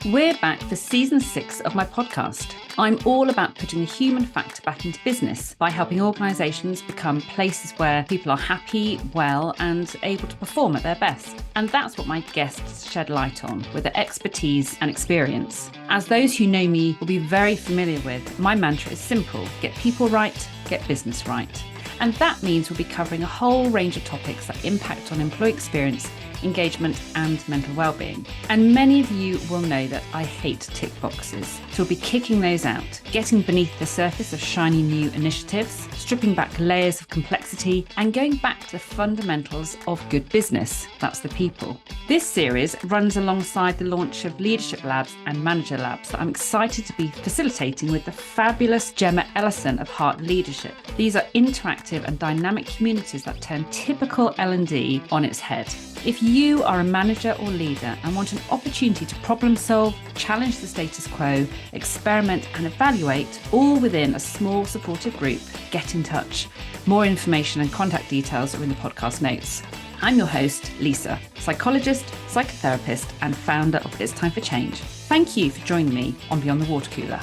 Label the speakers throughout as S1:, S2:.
S1: We're back for season 6 of my podcast. I'm all about putting the human factor back into business by helping organisations become places where people are happy, well, and able to perform at their best. And that's what my guests shed light on with their expertise and experience. As those who know me will be very familiar with, my mantra is simple: get people right, get business right. And that means we'll be covering a whole range of topics that impact on employee experience, engagement and mental well-being. And many of you will know that I hate tick boxes. So we'll be kicking those out, getting beneath the surface of shiny new initiatives, stripping back layers of complexity and going back to the fundamentals of good business. That's the people. This series runs alongside the launch of Leadership Labs and Manager Labs that I'm excited to be facilitating with the fabulous Gemma Ellison of Heart Leadership. These are interactive and dynamic communities that turn typical L&D on its head. If you are a manager or leader and want an opportunity to problem solve, challenge the status quo, experiment and evaluate, all within a small supportive group, get in touch. More information and contact details are in the podcast notes. I'm your host, Lisa, psychologist, psychotherapist and founder of It's Time for Change. Thank you for joining me on Beyond the Water Cooler.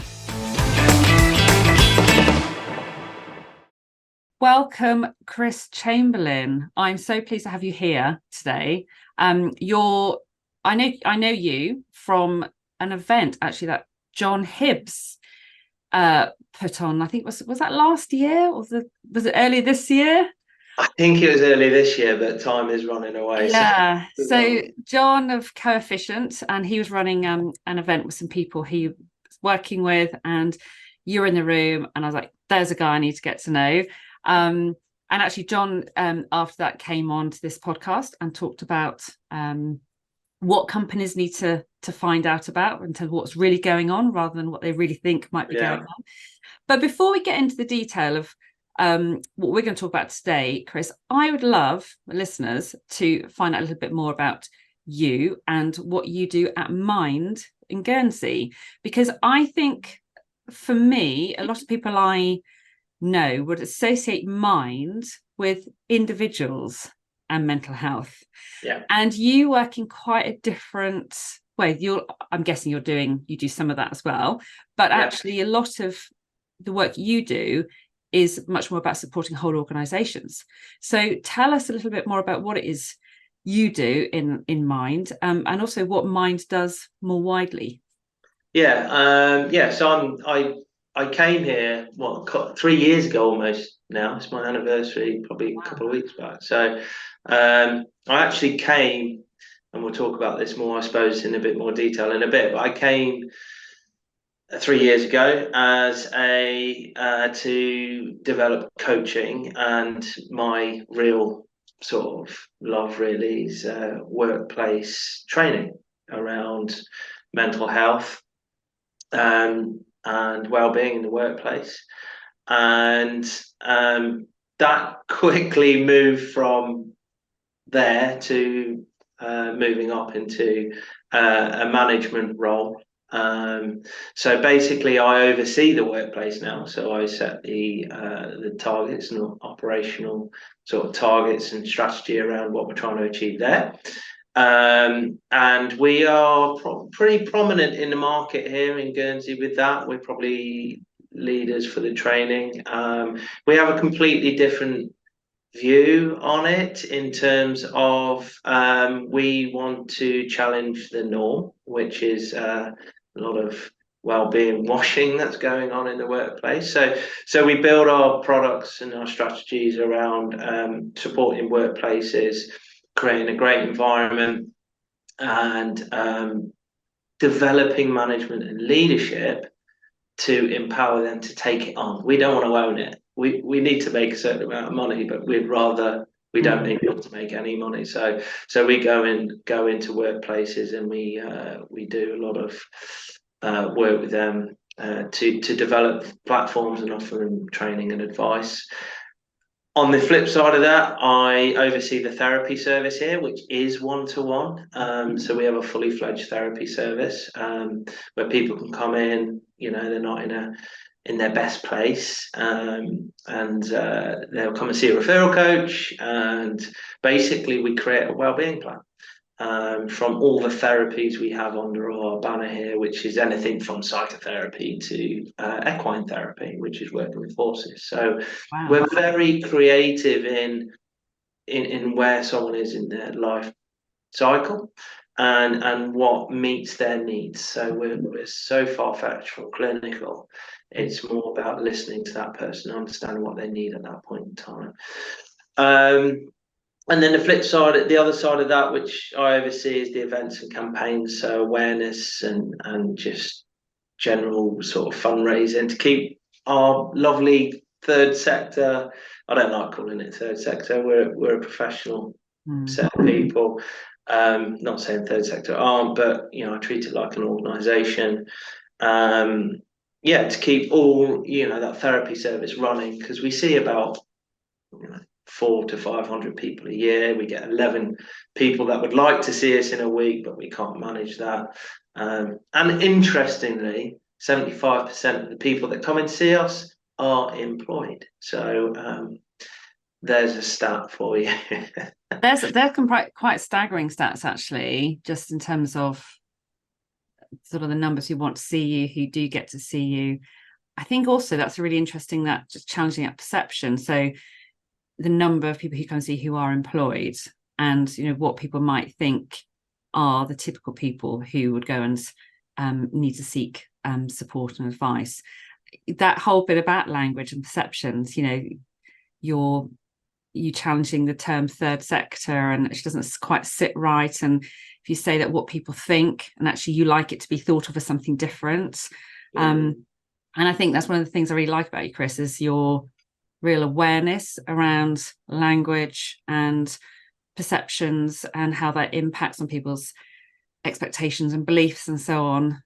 S1: Welcome, Chris Chamberlain. I'm so pleased to have you here today. I know you from an event actually that John Hibbs put on. I think was that last year or was it earlier this year?
S2: I think it was early this year, but time is running away.
S1: Yeah. So John of Coefficient, and he was running an event with some people he was working with, and you were in the room, and I was like, "There's a guy I need to get to know." And actually, John, after that, came on to this podcast and talked about what companies need to find out about and tell what's really going on rather than what they really think might be going on. But before we get into the detail of what we're going to talk about today, Chris, I would love listeners to find out a little bit more about you and what you do at Mind in Guernsey, because I think for me, a lot of people I know would associate mind with individuals and mental health.
S2: Yeah.
S1: And you work in quite a different way. I'm guessing you do some of that as well, but actually a lot of the work you do is much more about supporting whole organizations. So tell us a little bit more about what it is you do in Mind, and also what Mind does more widely.
S2: So I came here 3 years ago almost now. It's my anniversary, probably a couple of weeks back. So I actually came, and we'll talk about this more, I suppose, in a bit more detail in a bit. But I came 3 years ago as to develop coaching, and my real sort of love really is workplace training around mental health and well-being in the workplace. And that quickly moved from there to moving up into a management role. So basically I oversee the workplace now. So I set the targets and operational sort of targets and strategy around what we're trying to achieve there. And we are pretty prominent in the market here in Guernsey with that. We're probably leaders for the training. We have a completely different view on it in terms of we want to challenge the norm, which is a lot of well-being washing that's going on in the workplace. So we build our products and our strategies around supporting workplaces, creating a great environment, and developing management and leadership to empower them to take it on. We don't want to own it. We need to make a certain amount of money, but we don't need to make any money. So we go into workplaces, and we do a lot of work with them to develop platforms and offer them training and advice. On the flip side of that, I oversee the therapy service here, which is one-to-one. So we have a fully fledged therapy service where people can come in. They're not in their best place, and they'll come and see a referral coach, and basically we create a wellbeing plan. from all the therapies we have under our banner here, which is anything from psychotherapy to equine therapy, which is working with horses. So
S1: Wow.
S2: we're very creative in where someone is in their life cycle and what meets their needs. So we're so far-fetched from clinical. It's more about listening to that person, understanding what they need at that point in time. And then the flip side, the other side of that, which I oversee, is the events and campaigns, so awareness and just general sort of fundraising to keep our lovely third sector. I don't like calling it third sector. We're a professional set of people. Not saying third sector aren't, but I treat it like an organisation. To keep all that therapy service running, because we see about 400 to 500 people a year. We get 11 people that would like to see us in a week, but we can't manage that. And interestingly, 75% of the people that come and see us are employed. So there's a stat for you.
S1: There's quite staggering stats, actually, just in terms of sort of the numbers who want to see you, who do get to see you. I think also that's really interesting, that just challenging that perception. So the number of people who come see who are employed, and what people might think are the typical people who would go and need to seek support and advice. That whole bit about language and perceptions, you challenging the term third sector, and it doesn't quite sit right. And if you say that what people think, and actually you like it to be thought of as something different. And I think that's one of the things I really like about you, Chris, is your real awareness around language and perceptions and how that impacts on people's expectations and beliefs and so on.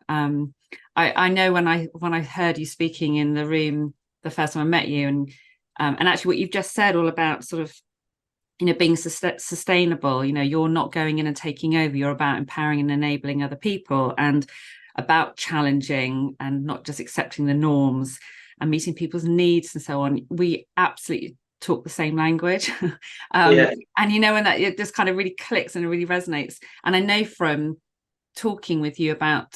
S1: I know when I heard you speaking in the room the first time I met you, and actually what you've just said all about sort of being sustainable, you're not going in and taking over, you're about empowering and enabling other people, and about challenging and not just accepting the norms and meeting people's needs and so on. We absolutely talk the same language. And when that, it just kind of really clicks and it really resonates. And I know from talking with you about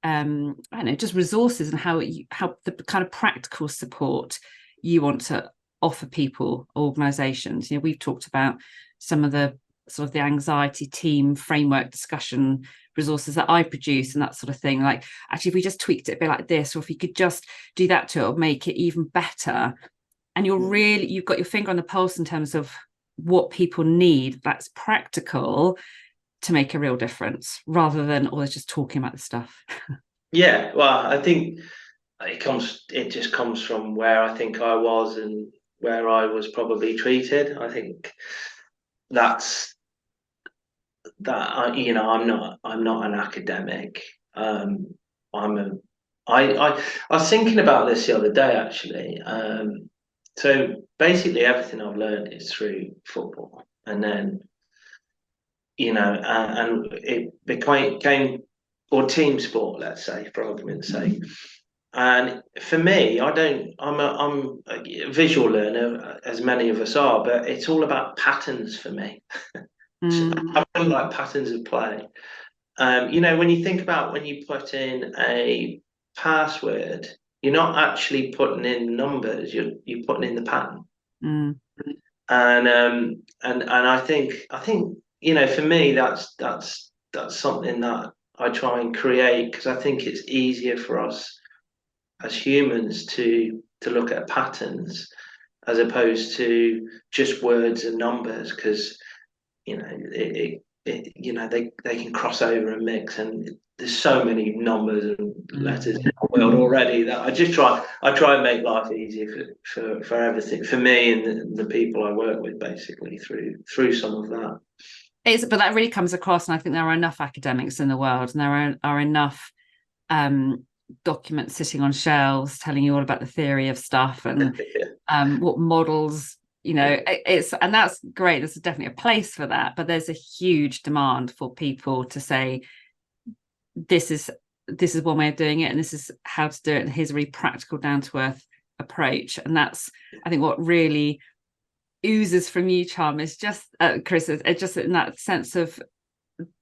S1: I don't know, just resources and how the kind of practical support you want to offer people, organizations. We've talked about some of the sort of the anxiety team framework discussion resources that I produce and that sort of thing. Like, actually, if we just tweaked it a bit like this, or if you could just do that to it, it'll make it even better. And you've got your finger on the pulse in terms of what people need that's practical to make a real difference, rather than always just talking about the stuff.
S2: Yeah, well, I think it just comes from where I think I was and where I was probably treated. I think that's that. I'm not an academic. I was thinking about this the other day, actually. So basically, everything I've learned is through football, and then and it became or team sport, let's say, for argument's sake. And for me, I'm a visual learner, as many of us are, but it's all about patterns for me. I really like patterns of play. When you think about when you put in a password, you're not actually putting in numbers, you're putting in the pattern. And I think for me that's something that I try and create, because I think it's easier for us as humans to look at patterns as opposed to just words and numbers, because they can cross over and mix, and there's so many numbers and letters in the world already that I try and make life easier for everything, for me and the people I work with, basically through some of that.
S1: But that really comes across, and I think there are enough academics in the world, and there are enough documents sitting on shelves telling you all about the theory of stuff and what models, and that's great. There's definitely a place for that, but there's a huge demand for people to say, this is one way of doing it, and this is how to do it, and here's a really practical, down to earth approach. And that's, I think, what really oozes from you, Charm, is just Chris, it's just in that sense of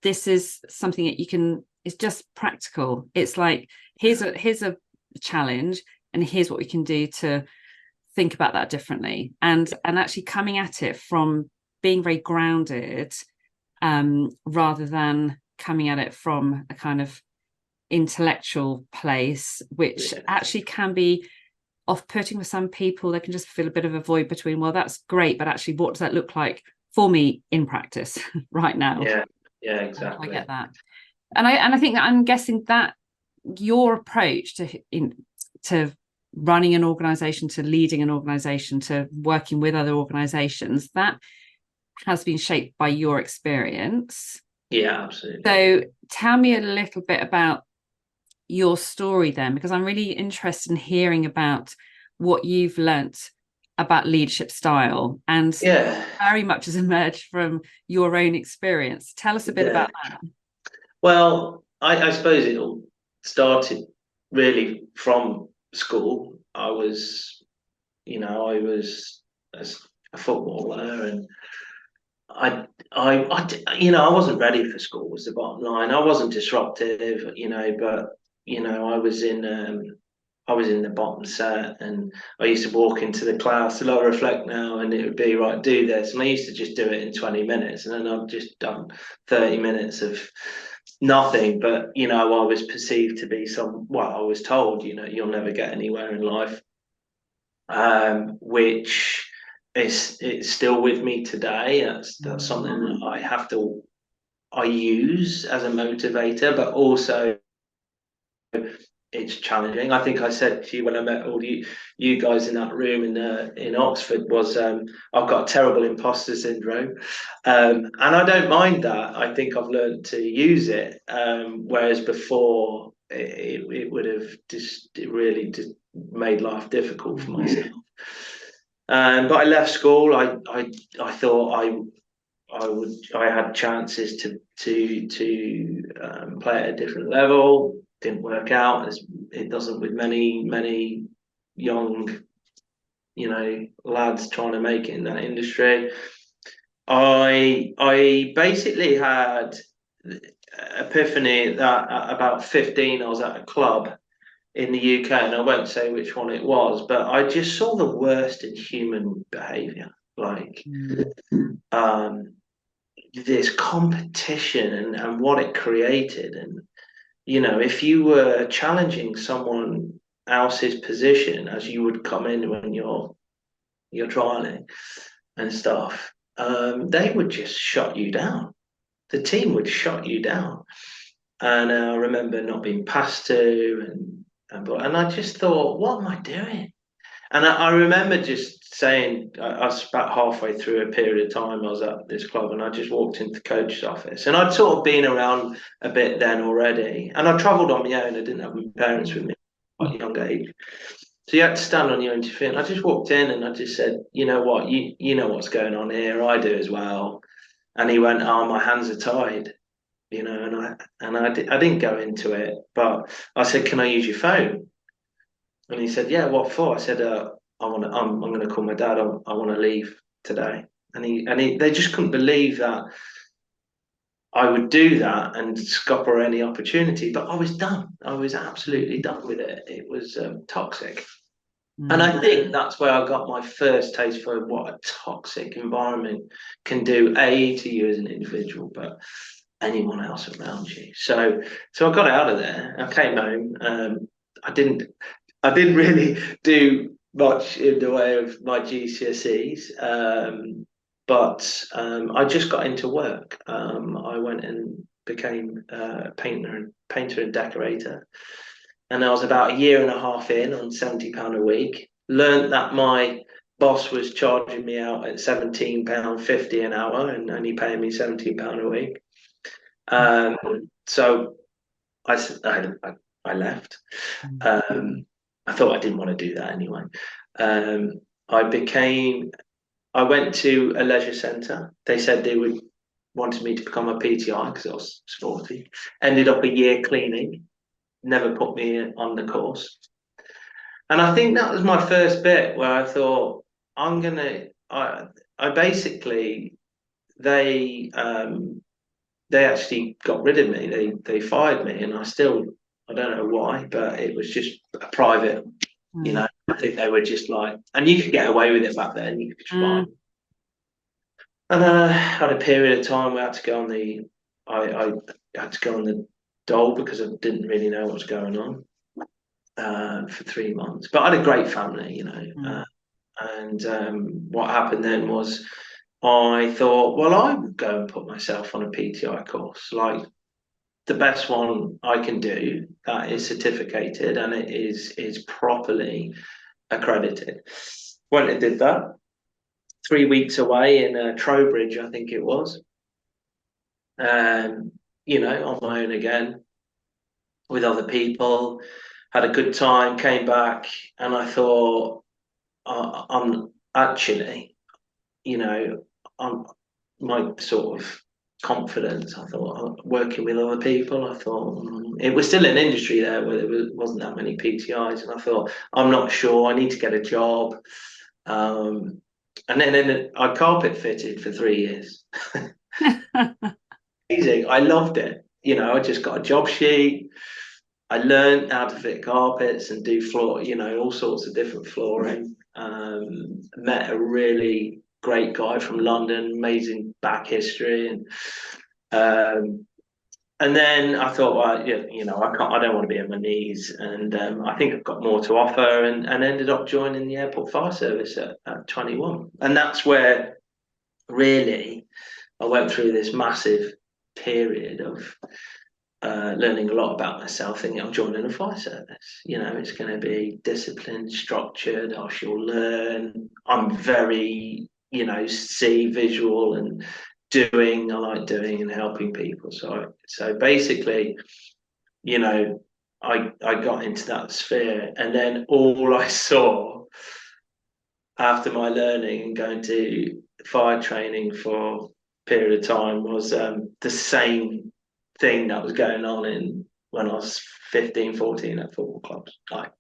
S1: this is something that you can, it's just practical. It's like, here's a challenge, and here's what we can do to think about that differently. And actually coming at it from being very grounded, rather than coming at it from a kind of intellectual place, which actually can be off-putting for some people. They can just feel a bit of a void between, well, that's great, but actually what does that look like for me in practice right now?
S2: Yeah, exactly.
S1: I get that. And I think that, I'm guessing that your approach to running an organization, to leading an organization, to working with other organizations, that has been shaped by your experience.
S2: Yeah, absolutely.
S1: So tell me a little bit about your story then, because I'm really interested in hearing about what you've learnt about leadership style, and very much has emerged from your own experience. Tell us a bit about that.
S2: Well, I suppose it all started really from school. I was as a footballer, and I wasn't ready for school, was the bottom line. I wasn't disruptive, but I was in the bottom set, and I used to walk into the class, and I reflect now, and it would be, right, do this, and I used to just do it in 20 minutes, and then I've just done 30 minutes of nothing. But I was perceived to be I was told, you'll never get anywhere in life, which it's still with me today. That's something that I use as a motivator, but also it's challenging. I think I said to you when I met all you guys in that room in Oxford, was I've got terrible imposter syndrome, and I don't mind that. I think I've learned to use it, whereas before it would have really just made life difficult for myself. But I left school. I thought I had chances to play at a different level. Didn't work out, as it doesn't with many young lads trying to make it in that industry. I basically had epiphany that at about 15 I was at a club in the UK, and I won't say which one it was, but I just saw the worst in human behaviour, like this competition and what it created. And if you were challenging someone else's position, as you would come in when you're trialing and stuff, they would just shut you down. The team would shut you down. And I remember not being passed to, and I just thought, what am I doing? And I remember just saying, I was about halfway through a period of time I was at this club, and I just walked into the coach's office. And I'd sort of been around a bit then already. And I travelled on my own. I didn't have my parents with me at a young age. So you had to stand on your own 2 feet. And I just walked in and I just said, you know what, you know what's going on here. I do as well. And he went, oh, my hands are tied. And I didn't go into it, but I said, can I use your phone? And he said, yeah, what for? I said, I'm going to call my dad. I want to leave today. And they just couldn't believe that I would do that and scupper any opportunity. But I was done. I was absolutely done with it. It was toxic. And I think that's where I got my first taste for what a toxic environment can do, to you as an individual, but anyone else around you. So I got out of there. I came home. I didn't really do much in the way of my GCSEs, but I just got into work. I went and became a painter and decorator, and I was about a year and a half in on £70 a week. Learned that my boss was charging me out at £17.50 an hour and only paying me £17 a week. So I left. I thought I didn't want to do that anyway. I went to a leisure centre. They said they wanted me to become a PTI because I was sporty. Ended up a year cleaning. Never put me on the course. And I think that was my first bit where I thought, I basically, they they actually got rid of me. They fired me, and I don't know why, but it was just a private. You know, I think they were just like, and you could get away with it back then. You could be fine. And had a period of time where I had to go on I had to go on the dole because I didn't really know what was going on for 3 months. But I had a great family, you know. And what happened then was I thought, well, I would go and put myself on a PTI course, like the best one I can do that is certificated and it is properly accredited. Went and did that. 3 weeks away in Trowbridge, I think it was. You know, on my own again with other people, had a good time, came back, and I thought, I'm actually, you know, I'm my sort of confidence. I thought working with other people. I thought it was still an industry there where wasn't that many PTIs, and I thought I'm not sure. I need to get a job. And then I carpet fitted for 3 years. Amazing. I loved it. You know, I just got a job sheet. I learned how to fit carpets and do floor, you know, all sorts of different flooring. Met a really great guy from London, amazing back history, and then I thought, well, you know, I don't want to be on my knees, and I think I've got more to offer, and ended up joining the airport fire service at 21, and that's where really I went through this massive period of learning a lot about myself, thinking I'm joining a fire service. You know, it's going to be disciplined, structured. I shall learn. I'm very, you know, see visual and doing. I like doing and helping people. So basically, you know, I got into that sphere, and then all I saw after my learning and going to fire training for a period of time was the same thing that was going on in when I was 15, 14 at football clubs, like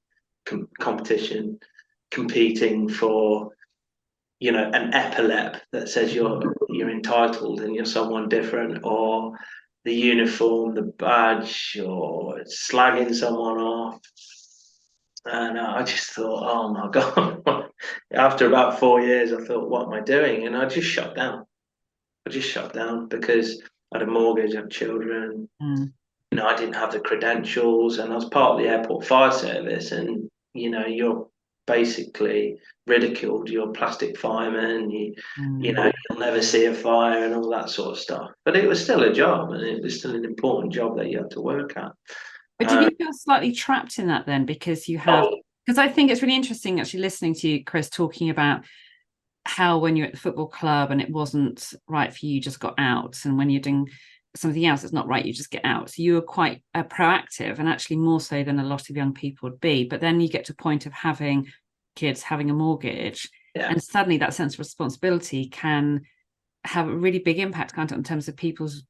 S2: competition, competing for, you know, an epaulet that says you're entitled and you're someone different, or the uniform, the badge, or slagging someone off. And I just thought, oh my God. After about 4 years, I thought, what am I doing? And I just shut down. I just shut down because I had a mortgage, I had children. You know, I didn't have the credentials, and I was part of the airport fire service. And you know, you're basically ridiculed. You're a plastic fireman. You know, you'll never see a fire and all that sort of stuff. But it was still a job, and it was still an important job that you had to work at.
S1: But did you feel slightly trapped in that then? Because I think it's really interesting actually listening to you, Chris, talking about how when you're at the football club and it wasn't right for you, you just got out. And when you're doing something else that's not right, you just get out. So you were quite proactive, and actually more so than a lot of young people would be. But then you get to a point of having kids, having a mortgage, and suddenly that sense of responsibility can have a really big impact, can't it, in terms of people's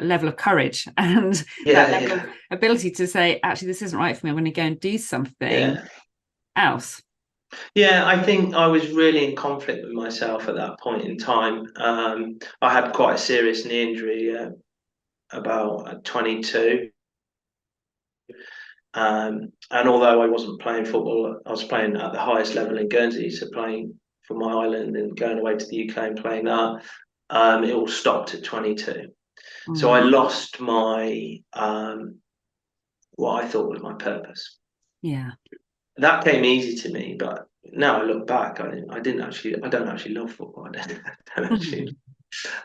S1: level of courage and that level of ability to say, actually, this isn't right for me. I'm going to go and do something else.
S2: Yeah, I think I was really in conflict with myself at that point in time. I had quite a serious knee injury about 22. And although I wasn't playing football, I was playing at the highest level in Guernsey, so playing for my island and going away to the UK and playing that. It all stopped at 22. So I lost my what I thought was my purpose.
S1: Yeah.
S2: That came easy to me, but now I look back, I don't actually love football. I don't actually.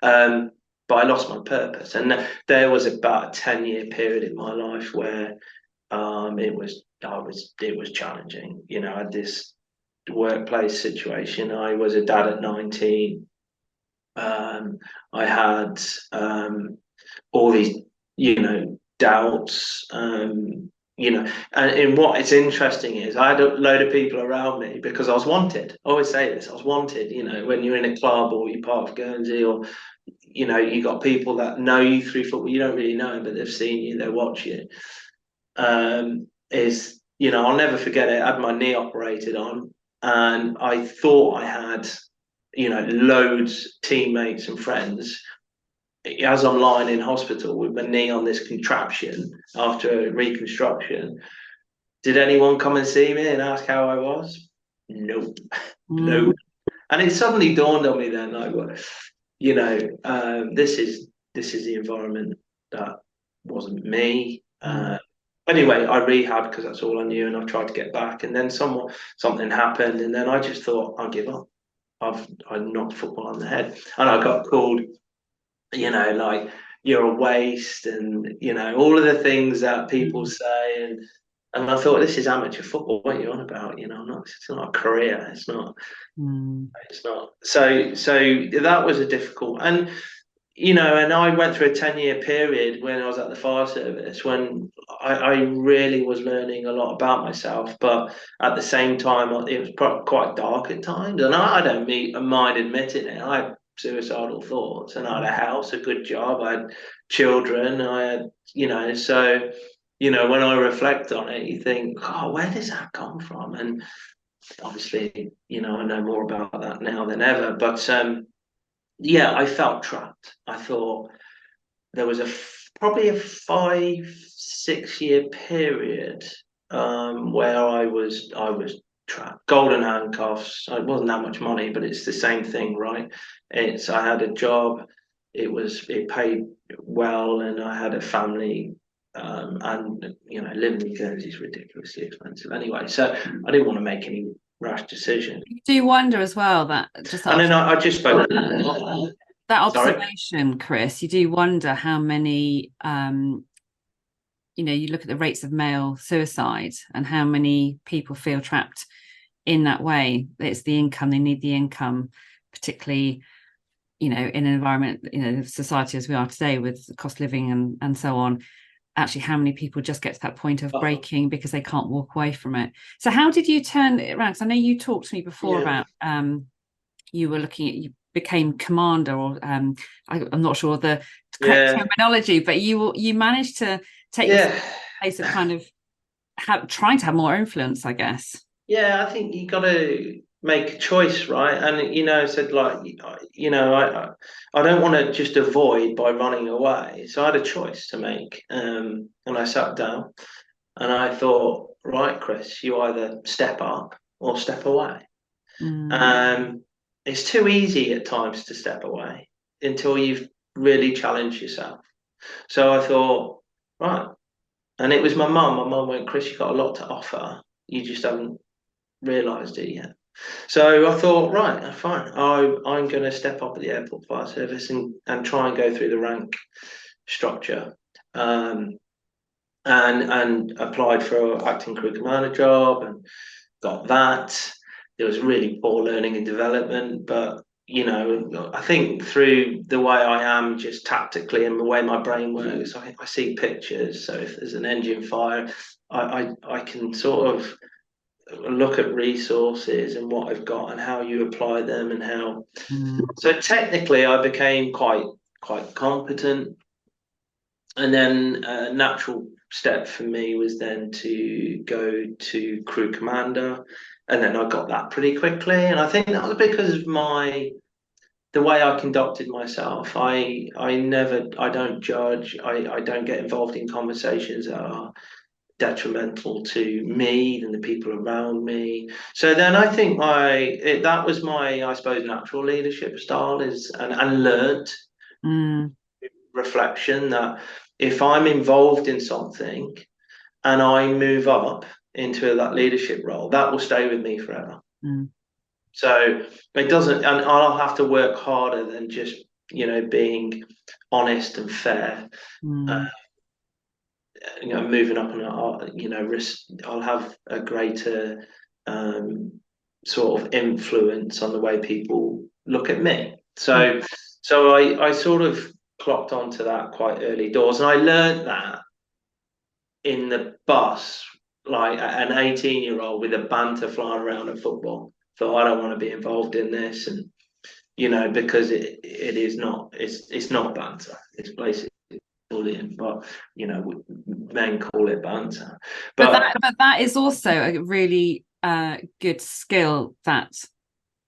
S2: But I lost my purpose, and there was about a 10-year period in my life where it was challenging. You know, I had this workplace situation. I was a dad at 19. I had all these, you know, doubts. You know, and what it's interesting is I had a load of people around me because I was wanted. I always say this: I was wanted. You know, when you're in a club or you're part of Guernsey, or you know, you got people that know you through football. You don't really know them, but they've seen you, they watch you. Is, you know, I'll never forget it. I had my knee operated on, and I thought I had, you know, loads teammates and friends as I'm lying in hospital with my knee on this contraption after reconstruction, did anyone come and see me and ask how I was? Nope.
S1: Mm,
S2: No. And it suddenly dawned on me then, like, well, this is the environment that wasn't me.
S1: mm,
S2: Anyway, I rehabbed because that's all I knew, and I tried to get back. And then something happened, and then I just thought, I'll give up. I knocked football on the head, and I got called, like, you're a waste, and all of the things that people
S1: mm,
S2: say, and I thought, this is amateur football. What are you on about? It's not a career. It's not.
S1: mm,
S2: It's not. So that was a difficult, and I went through a 10-year period when I was at the fire service when I really was learning a lot about myself, but at the same time, it was quite dark at times. And I don't mind admitting it. I had suicidal thoughts, and I had a house, a good job, I had children, I had, so, when I reflect on it, you think, oh, where does that come from? And obviously, I know more about that now than ever, but yeah, I felt trapped. I thought there was probably a 5 6 year period where I was trapped. Golden handcuffs. It wasn't that much money, but it's the same thing, right? I had a job. It paid well, and I had a family. And living in Guernsey is ridiculously expensive anyway. So I didn't want to make any rash decision.
S1: You do wonder as well that just
S2: And
S1: that,
S2: then I just spoke.
S1: that
S2: Sorry.
S1: observation, Chris, you do wonder how many, you look at the rates of male suicide and how many people feel trapped in that way. It's the income, they need the income, particularly, in an environment, society as we are today with cost of living and so on. Actually, how many people just get to that point of breaking because they can't walk away from it. So how did you turn it around? Because I know you talked to me before
S2: Yeah.
S1: about you became commander, or I'm not sure the correct
S2: Yeah.
S1: terminology, but you managed to take yourself
S2: Yeah.
S1: to a place of kind of trying to have more influence, I guess.
S2: Yeah, I think you got to make a choice, right? And said, like, I don't want to just avoid by running away. So I had a choice to make, and I sat down and I thought, right, Chris, you either step up or step away.
S1: Mm,
S2: Um, it's too easy at times to step away until you've really challenged yourself. So I thought, right, and it was my mum. My mum went, Chris, you've got a lot to offer. You just haven't realised it yet. So I thought, right, fine. I'm going to step up at the airport fire service and try and go through the rank structure, um, and applied for an acting crew commander job and got that. There was really poor learning and development, but I think through the way I am just tactically and the way my brain works, I see pictures. So if there's an engine fire, I can sort of look at resources and what I've got and how you apply them and how.
S1: mm,
S2: So technically, I became quite competent, and then a natural step for me was then to go to crew commander, and then I got that pretty quickly. And I think that was because of the way I conducted myself. I don't judge. I don't get involved in conversations that are detrimental to me and the people around me. So then I think that was my, I suppose, natural leadership style is and learnt
S1: mm,
S2: reflection that if I'm involved in something and I move up into that leadership role, that will stay with me forever.
S1: mm,
S2: So it doesn't, and I'll have to work harder than just being honest and fair. Uh,
S1: mm,
S2: moving up, and I'll have a greater sort of influence on the way people look at me.
S1: mm,
S2: So I sort of clocked onto that quite early doors, and I learned that in the bus, like an 18-year-old with a banter flying around at football. Thought, I don't want to be involved in this, and because it is not, it's not banter. It's basically bullying, but men call it banter.
S1: but
S2: But
S1: that is also a really good skill that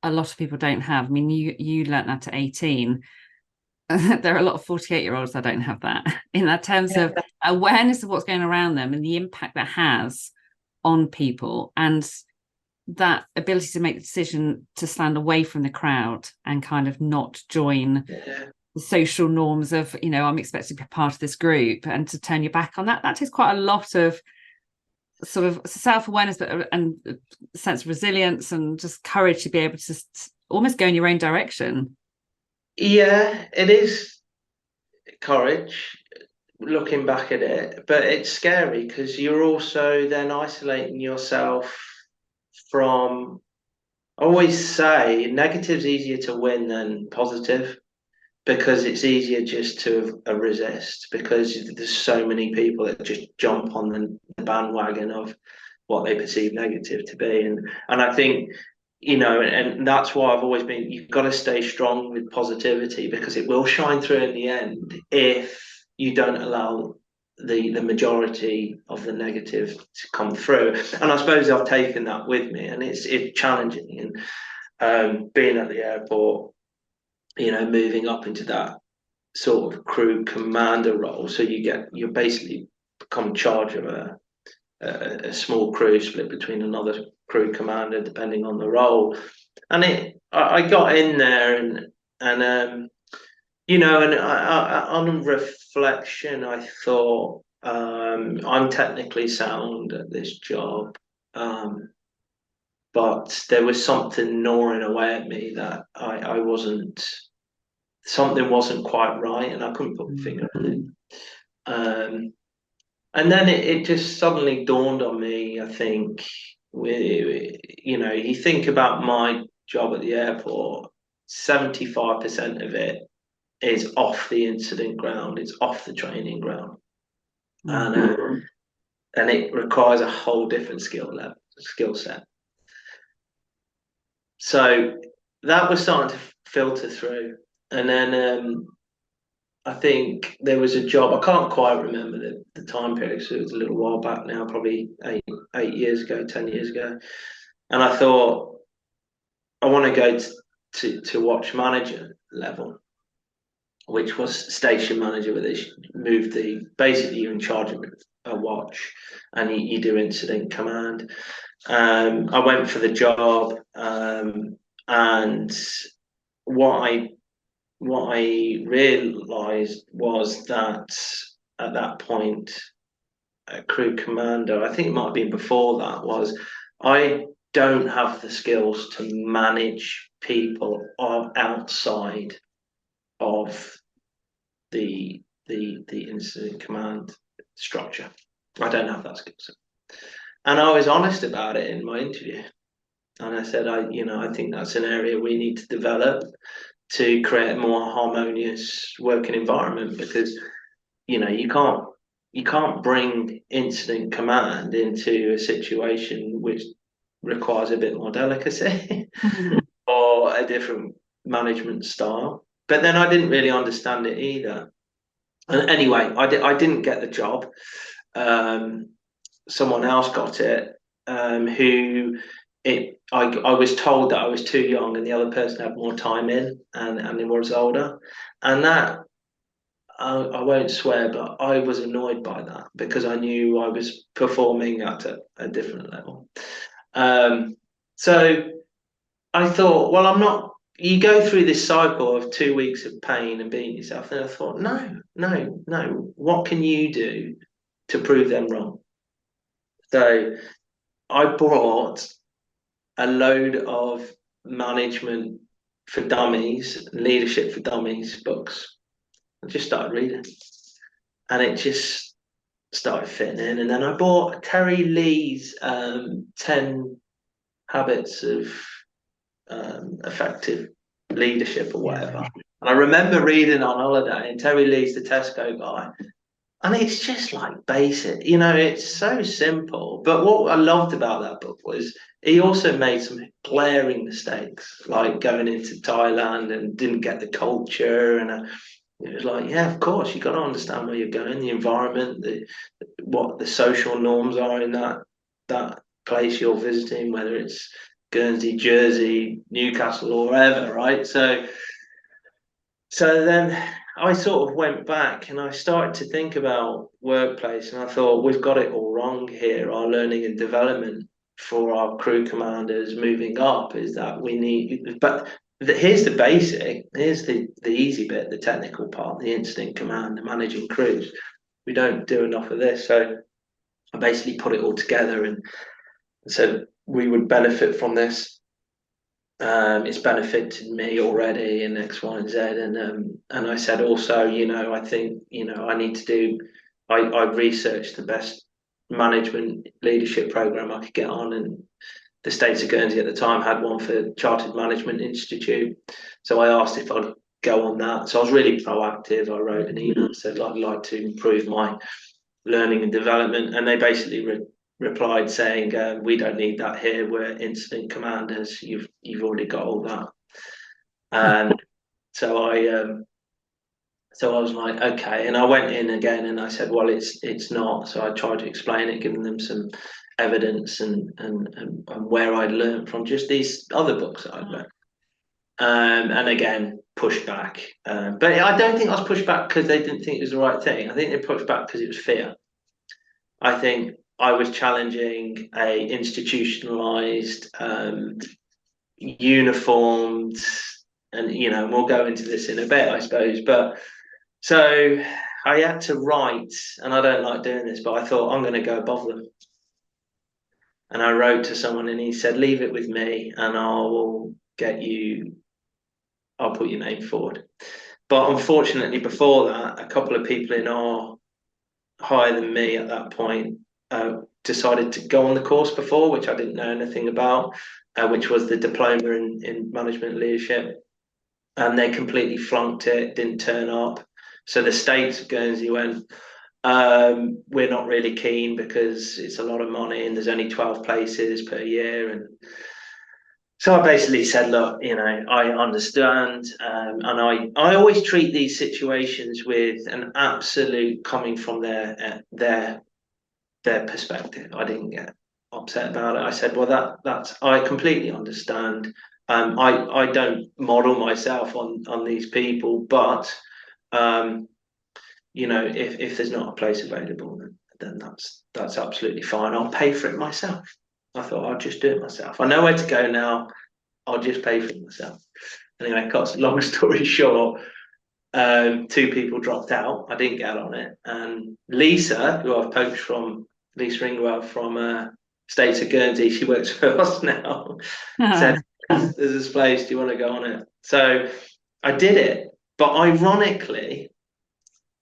S1: a lot of people don't have. I mean, you learnt that at 18. there are a lot of 48-year-olds that don't have that in that terms of awareness of what's going around them and the impact that has on people, and that ability to make the decision to stand away from the crowd and kind of not join the social norms of, I'm expected to be part of this group, and to turn your back on that. That takes quite a lot of sort of self-awareness, but and a sense of resilience and just courage to be able to almost go in your own direction.
S2: Yeah, it is courage looking back at it, but it's scary because you're also then isolating yourself from. I always say negative's easier to win than positive, because it's easier just to resist, because there's so many people that just jump on the bandwagon of what they perceive negative to be. And I think, and that's why I've always been, you've got to stay strong with positivity, because it will shine through in the end if you don't allow the majority of the negative to come through. And I suppose I've taken that with me, and it's challenging. And being at the airport, moving up into that sort of crew commander role, so you're basically become charge of a small crew split between another crew commander depending on the role. And I got in there, on reflection, I thought, I'm technically sound at this job, but there was something gnawing away at me that I wasn't. Something wasn't quite right, and I couldn't put my finger on it. And then it just suddenly dawned on me, I think, you think about my job at the airport, 75% of it is off the incident ground, it's off the training ground. And it requires a whole different skill set. So that was starting to filter through. And then I think there was a job, I can't quite remember the time period, so it was a little while back now, probably 8 years ago, 10 years ago. And I thought, I want to go to watch manager level, which was station manager, where they moved basically you're in charge of a watch, and you do incident command. I went for the job, and what I realised was that at that point, a crew commander, I think it might have been before that, was I don't have the skills to manage people outside of the incident command structure. I don't have that skill set. And I was honest about it in my interview. And I said, I think that's an area we need to develop to create a more harmonious working environment, because you can't bring incident command into a situation which requires a bit more delicacy or a different management style. But then I didn't really understand it either. And anyway, I didn't get the job. Someone else got it, I was told that I was too young and the other person had more time in, and he was older. And that, I won't swear, but I was annoyed by that, because I knew I was performing at a different level. So I thought, well, I'm not. You go through this cycle of 2 weeks of pain and beating yourself, and I thought, no. What can you do to prove them wrong? So I brought a load of management for dummies, leadership for dummies books. I just started reading, and it just started fitting in. And then I bought Terry Lee's 10 Habits of Effective Leadership or whatever. And I remember reading on holiday, and Terry Lee's the Tesco guy. And it's just like basic, it's so simple. But what I loved about that book was he also made some glaring mistakes, like going into Thailand and didn't get the culture. And it was like, yeah, of course, you got to understand where you're going, the environment, what the social norms are in that place you're visiting, whether it's Guernsey, Jersey, Newcastle, or wherever, right? So then I sort of went back and I started to think about workplace, and I thought we've got it all wrong here. Our learning and development for our crew commanders moving up is that we need, but here's the basic, here's the easy bit, the technical part, the incident command, the managing crews. We don't do enough of this, so I basically put it all together and said we would benefit from this. It's benefited me already in X, Y, and Z, and I said also, I think I need to do. I researched the best management leadership program I could get on, and the States of Guernsey at the time had one for Chartered Management Institute. So I asked if I'd go on that. So I was really proactive. I wrote an email and said I'd like to improve my learning and development, and they basically replied saying, "We don't need that here. We're incident commanders. You've already got all that." And so I was like, okay, and I went in again and I said, well, it's not. So I tried to explain it, giving them some evidence and where I'd learned from just these other books that I'd read. And again, pushed back. But I don't think I was pushed back because they didn't think it was the right thing. I think they pushed back because it was fear. I think I was challenging a institutionalized, uniformed, and we'll go into this in a bit, I suppose. But so I had to write, and I don't like doing this, but I thought I'm going to go above them. And I wrote to someone, and he said, "Leave it with me, and I'll put your name forward." But unfortunately, before that, a couple of people in our higher than me at that point decided to go on the course before, which I didn't know anything about, which was the diploma in management leadership, and they completely flunked it, didn't turn up. So the States of Guernsey went, we're not really keen because it's a lot of money and there's only 12 places per year. And so I basically said, look, I understand. And I always treat these situations with an absolute coming from their perspective. I didn't get upset about it. I said, well, that's I completely understand. I don't model myself on these people, but if there's not a place available, then that's absolutely fine. I'll pay for it myself. I thought I'll just do it myself. I know where to go now. I'll just pay for it myself. Anyway, cut long story short, two people dropped out. I didn't get on it, and Lisa, who I've poached from, Lisa Ringwell from States of Guernsey, she works for us now, said, "There's this place. Do you want to go on it?" So I did it, but ironically,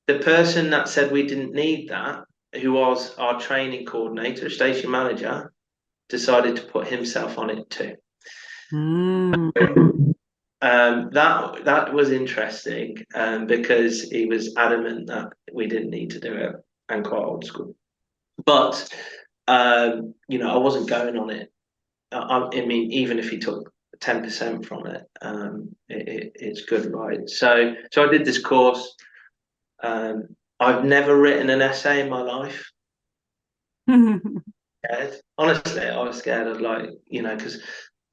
S2: the person that said we didn't need that, who was our training coordinator, station manager, decided to put himself on it too. That was interesting because he was adamant that we didn't need to do it, and quite old school. But I wasn't going on it. I mean, even if he took 10% from it, it's good, right? So I did this course. I've never written an essay in my life. Scared. Honestly, I was scared of because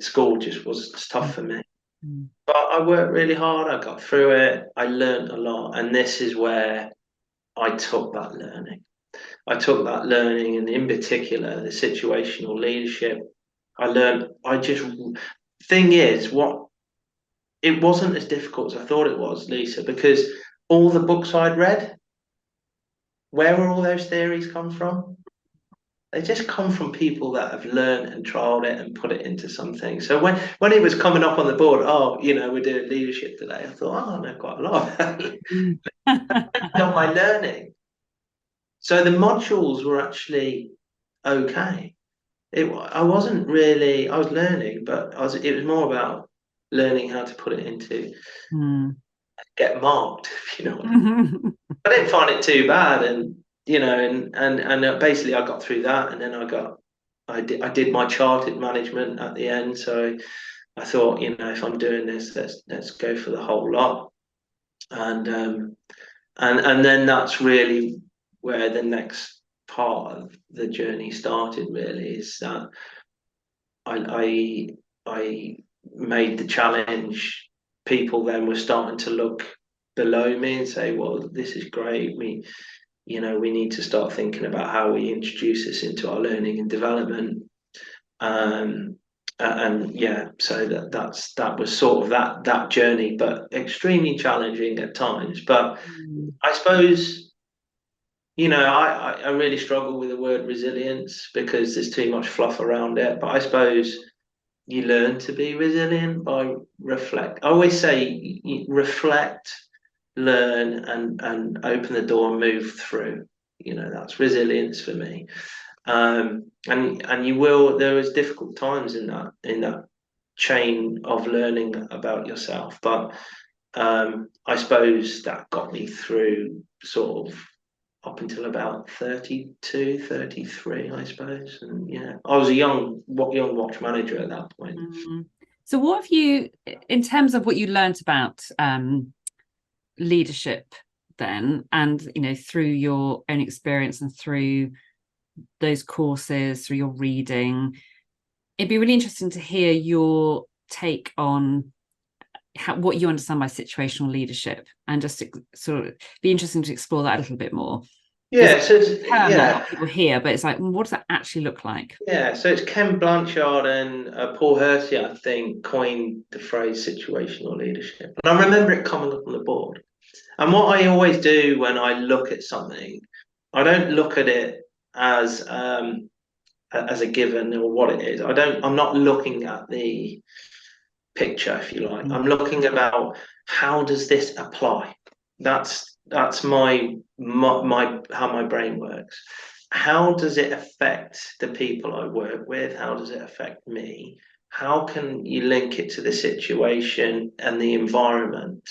S2: school just was tough for me. But I worked really hard. I got through it. I learned a lot, and this is where I took that learning. I took that learning, and in particular, the situational leadership. I learned. Thing is, it wasn't as difficult as I thought it was, Lisa, because all the books I'd read, where were all those theories come from? They just come from people that have learned and trialed it and put it into something. So when it was coming up on the board, we're doing leadership today, I thought, I know quite a lot on my learning. So the modules were actually okay. I wasn't really, I was learning, but it was more about learning how to put it into get marked, if you know what I mean. I didn't find it too bad, and basically I got through that, and then I did my chartered management at the end. So I thought, if I'm doing this, let's go for the whole lot, and then that's really where the next part of the journey started. Really, is that I made the challenge. People then were starting to look below me and say, well, this is great. We need to start thinking about how we introduce this into our learning and development. And yeah, so that was sort of that journey, but extremely challenging at times. But I suppose, I really struggle with the word resilience because there's too much fluff around it. But I suppose you learn to be resilient by reflect. I always say reflect, learn, and open the door and move through. That's resilience for me. And you will. There is difficult times in that chain of learning about yourself, but I suppose that got me through sort of up until about 32, 33, I suppose. And yeah, I was a young watch manager at that point.
S1: So what have you, in terms of what you learned about leadership then, and through your own experience and through those courses, through your reading, it'd be really interesting to hear your take on what you understand by situational leadership, and just sort of be interesting to explore that a little bit more.
S2: Yeah, so
S1: not a lot of people here, but it's like, what does that actually look like?
S2: Yeah, so it's Ken Blanchard and Paul Hersey, I think, coined the phrase situational leadership. And I remember it coming up on the board. And what I always do when I look at something, I don't look at it as a given or what it is. I'm not looking at the picture, if you like. I'm looking about how does this apply? That's my how my brain works. How does it affect the people I work with? How does it affect me? How can you link it to the situation and the environment?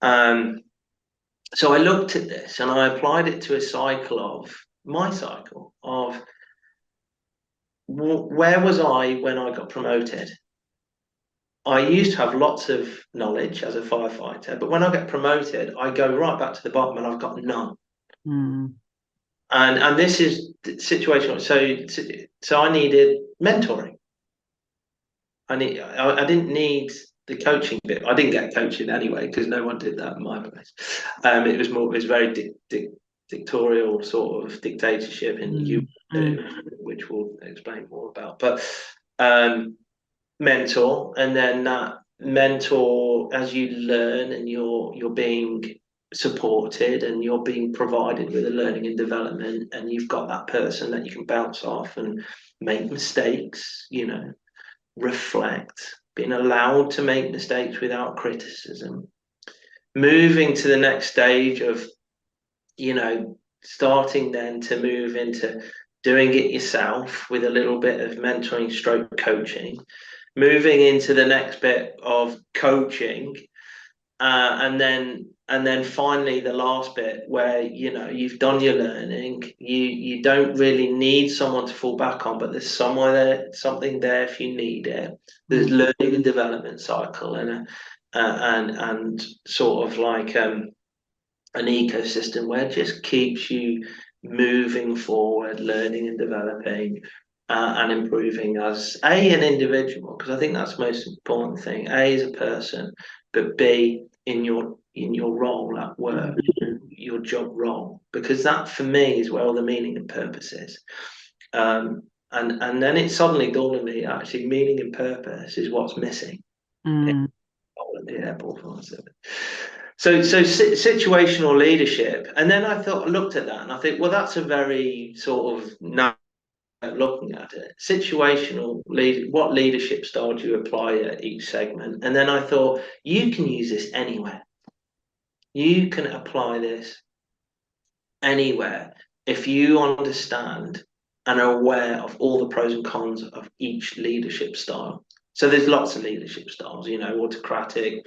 S2: So I looked at this and I applied it to a cycle of my cycle of where was I when I got promoted? I used to have lots of knowledge as a firefighter, but when I get promoted, I go right back to the bottom and I've got none. And this is situational. So I needed mentoring. I didn't need the coaching bit. I didn't get coaching anyway because no one did that in my place. It was very dictatorial sort of dictatorship in the UK, which we'll explain more about. But mentor, and then that mentor, as you learn and you're being supported and you're being provided with a learning and development, and you've got that person that you can bounce off and make mistakes, reflect, being allowed to make mistakes without criticism, moving to the next stage of starting then to move into doing it yourself with a little bit of mentoring stroke coaching, moving into the next bit of coaching, and then finally the last bit where you've done your learning, you don't really need someone to fall back on, but there's something there if you need it. There's learning and development cycle and sort of like an ecosystem where it just keeps you moving forward, learning and developing, and improving as an individual, because I think that's the most important thing. A, as a person, but B, in your role at work, your job role, because that for me is where all the meaning and purpose is. And then it suddenly dawned on me, actually, meaning and purpose is what's missing. At the airport. So situational leadership, and then I looked at that, and I think, well, that's a very sort of looking at it. Situational what leadership style do you apply at each segment? And then I thought, you can use this anywhere. You can apply this anywhere if you understand and are aware of all the pros and cons of each leadership style. So there's lots of leadership styles, autocratic,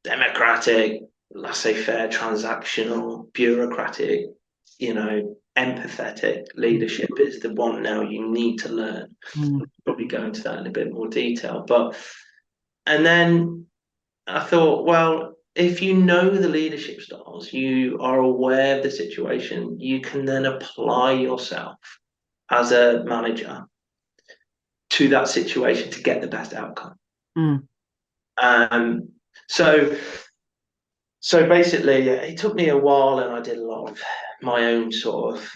S2: democratic, laissez-faire, transactional, bureaucratic, empathetic leadership is the one now you need to learn. We'll probably go into that in a bit more detail. And then I thought, well, if you know the leadership styles, you are aware of the situation, you can then apply yourself as a manager to that situation to get the best outcome. So So basically, it took me a while, and I did a lot of my own sort of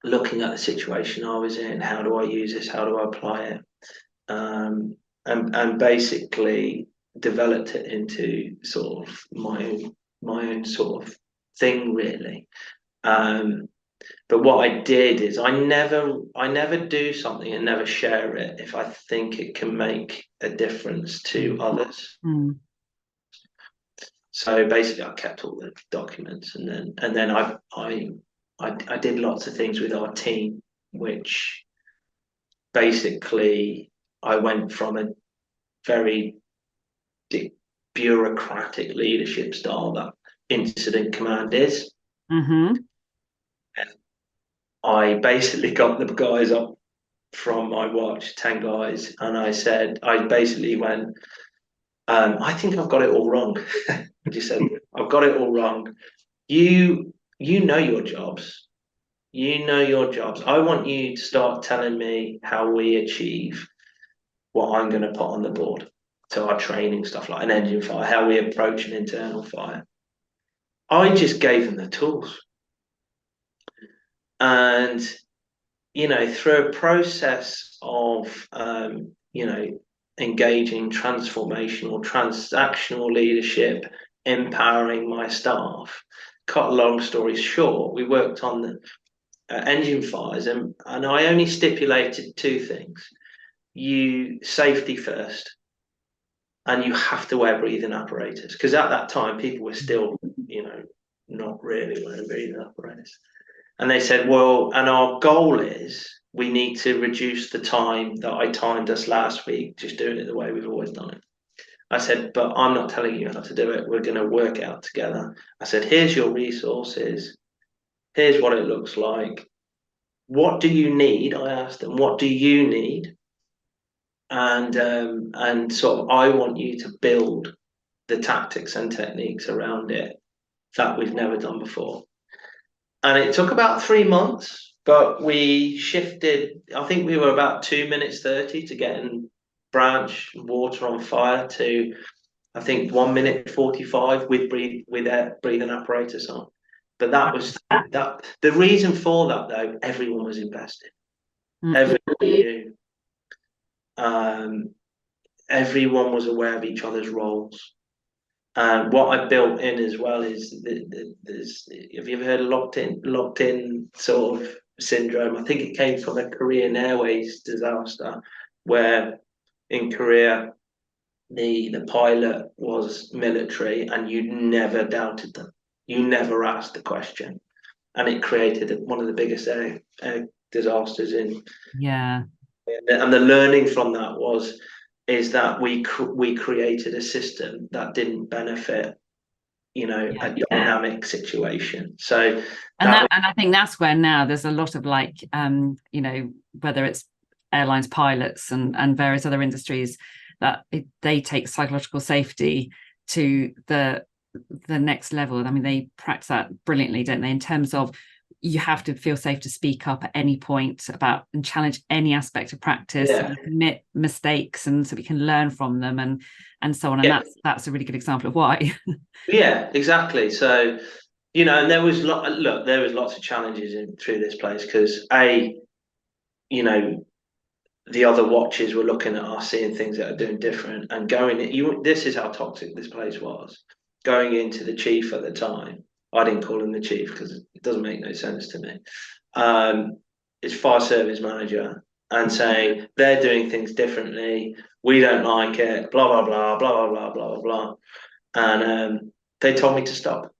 S2: looking at the situation I was in. How do I use this? How do I apply it? And basically developed it into sort of my own sort of thing, really. Um, but what I did is I never do something and never share it if I think it can make a difference to others.
S1: Mm.
S2: So basically, I kept all the documents, and then I did lots of things with our team, which basically I went from a very bureaucratic leadership style that incident command is.
S1: Mm-hmm.
S2: And I basically got the guys up from my watch, 10 guys, and I basically went, I think I've got it all wrong. I just said, I've got it all wrong. You know your jobs. You know your jobs. I want you to start telling me how we achieve what I'm going to put on the board. So our training stuff like an engine fire, how we approach an internal fire. I just gave them the tools. And, through a process of, engaging transformational, transactional leadership, empowering my staff, cut a long story short, we worked on the engine fires, and I only stipulated two things. You safety first, and you have to wear breathing apparatus, because at that time people were still, not really wearing breathing apparatus. And they said, well, and our goal is we need to reduce the time that I timed us last week, just doing it the way we've always done it. I said, but I'm not telling you how to do it. We're going to work it out together. I said, here's your resources. Here's what it looks like. What do you need? I asked them, what do you need? And sort of, I want you to build the tactics and techniques around it that we've never done before. And it took about 3 months, but we shifted. I think we were about 2 minutes 30 to getting branch water on fire to, I think, 1 minute 45 with breathing apparatus on. But that was that. The reason for that, though, everyone was invested.
S1: Mm.
S2: Everyone knew. Everyone was aware of each other's roles. And what I built in as well is there's. Have you ever heard of locked in sort of syndrome? I think it came from a Korean Airways disaster, where in Korea the pilot was military, and you never doubted them. You never asked the question, and it created one of the biggest air disasters in.
S1: Yeah.
S2: And the learning from that is that we created a system that didn't benefit, a dynamic situation. So
S1: And I think that's where now there's a lot of whether it's airlines, pilots, and various other industries, that they take psychological safety to the next level. I mean, they practice that brilliantly, don't they? In terms of, you have to feel safe to speak up at any point about and challenge any aspect of practice, and admit mistakes, and so we can learn from them, and so on. And that's a really good example of why.
S2: Yeah, exactly. So, and there was lots of challenges through this place, because the other watches were looking at us, seeing things that are doing different, and this is how toxic this place was. Going into the chief at the time, I didn't call him the chief because it doesn't make no sense to me. It's fire service manager, and saying they're doing things differently. We don't like it. Blah blah blah blah blah blah blah blah. And they told me to stop,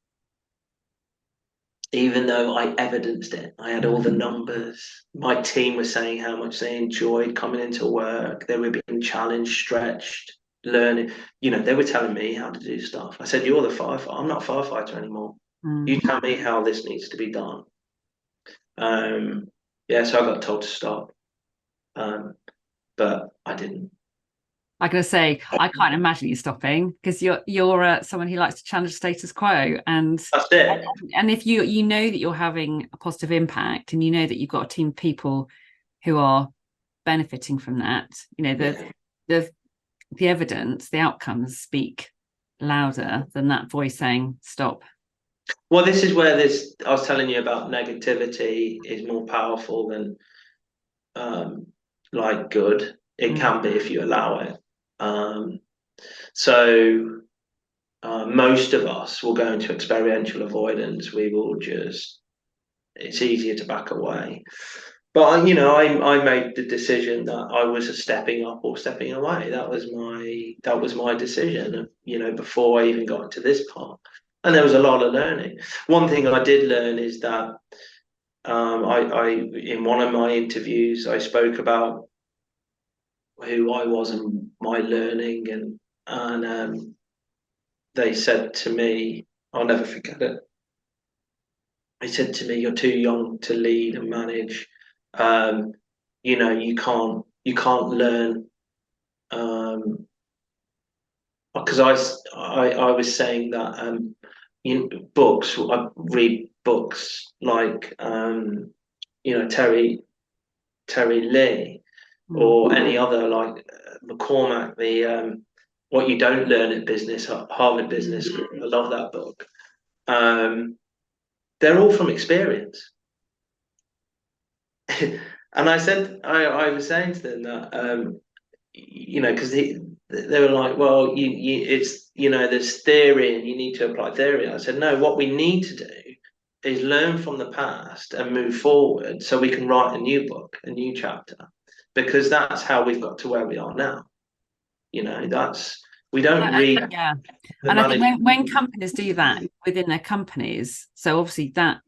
S2: even though I evidenced it. I had all the numbers. My team was saying how much they enjoyed coming into work. They were being challenged, stretched, learning. They were telling me how to do stuff. I said, you're the firefighter. I'm not a firefighter anymore. You tell me how this needs to be done. So I got told to stop. But I didn't.
S1: I'm going to say, I can't imagine you stopping, because you're someone who likes to challenge status quo, and
S2: that's it.
S1: And if you know that you're having a positive impact, and you know that you've got a team of people who are benefiting from that, the evidence, the outcomes speak louder than that voice saying stop.
S2: Well, this is where I was telling you about negativity is more powerful than like good. It can be if you allow it. So most of us will go into experiential avoidance. We will just, it's easier to back away. But I made the decision that I was stepping up or stepping away. That was my decision. Before I even got to this part, and there was a lot of learning. One thing I did learn is that I in one of my interviews I spoke about who I was and my learning, and they said to me, I'll never forget it. They said to me, "You're too young to lead and manage. You can't learn." Because I was saying that books. I read books like Terry Lee or any other like McCormack, the What You Don't Learn at Business, Harvard Business School. I love that book. They're all from experience. And I was saying to them that, because they were like, well, it's, there's theory and you need to apply theory. I said, no, what we need to do is learn from the past and move forward so we can write a new book, a new chapter, because that's how we've got to where we are now. We don't read.
S1: Yeah. And I think when companies do that within their companies, so obviously that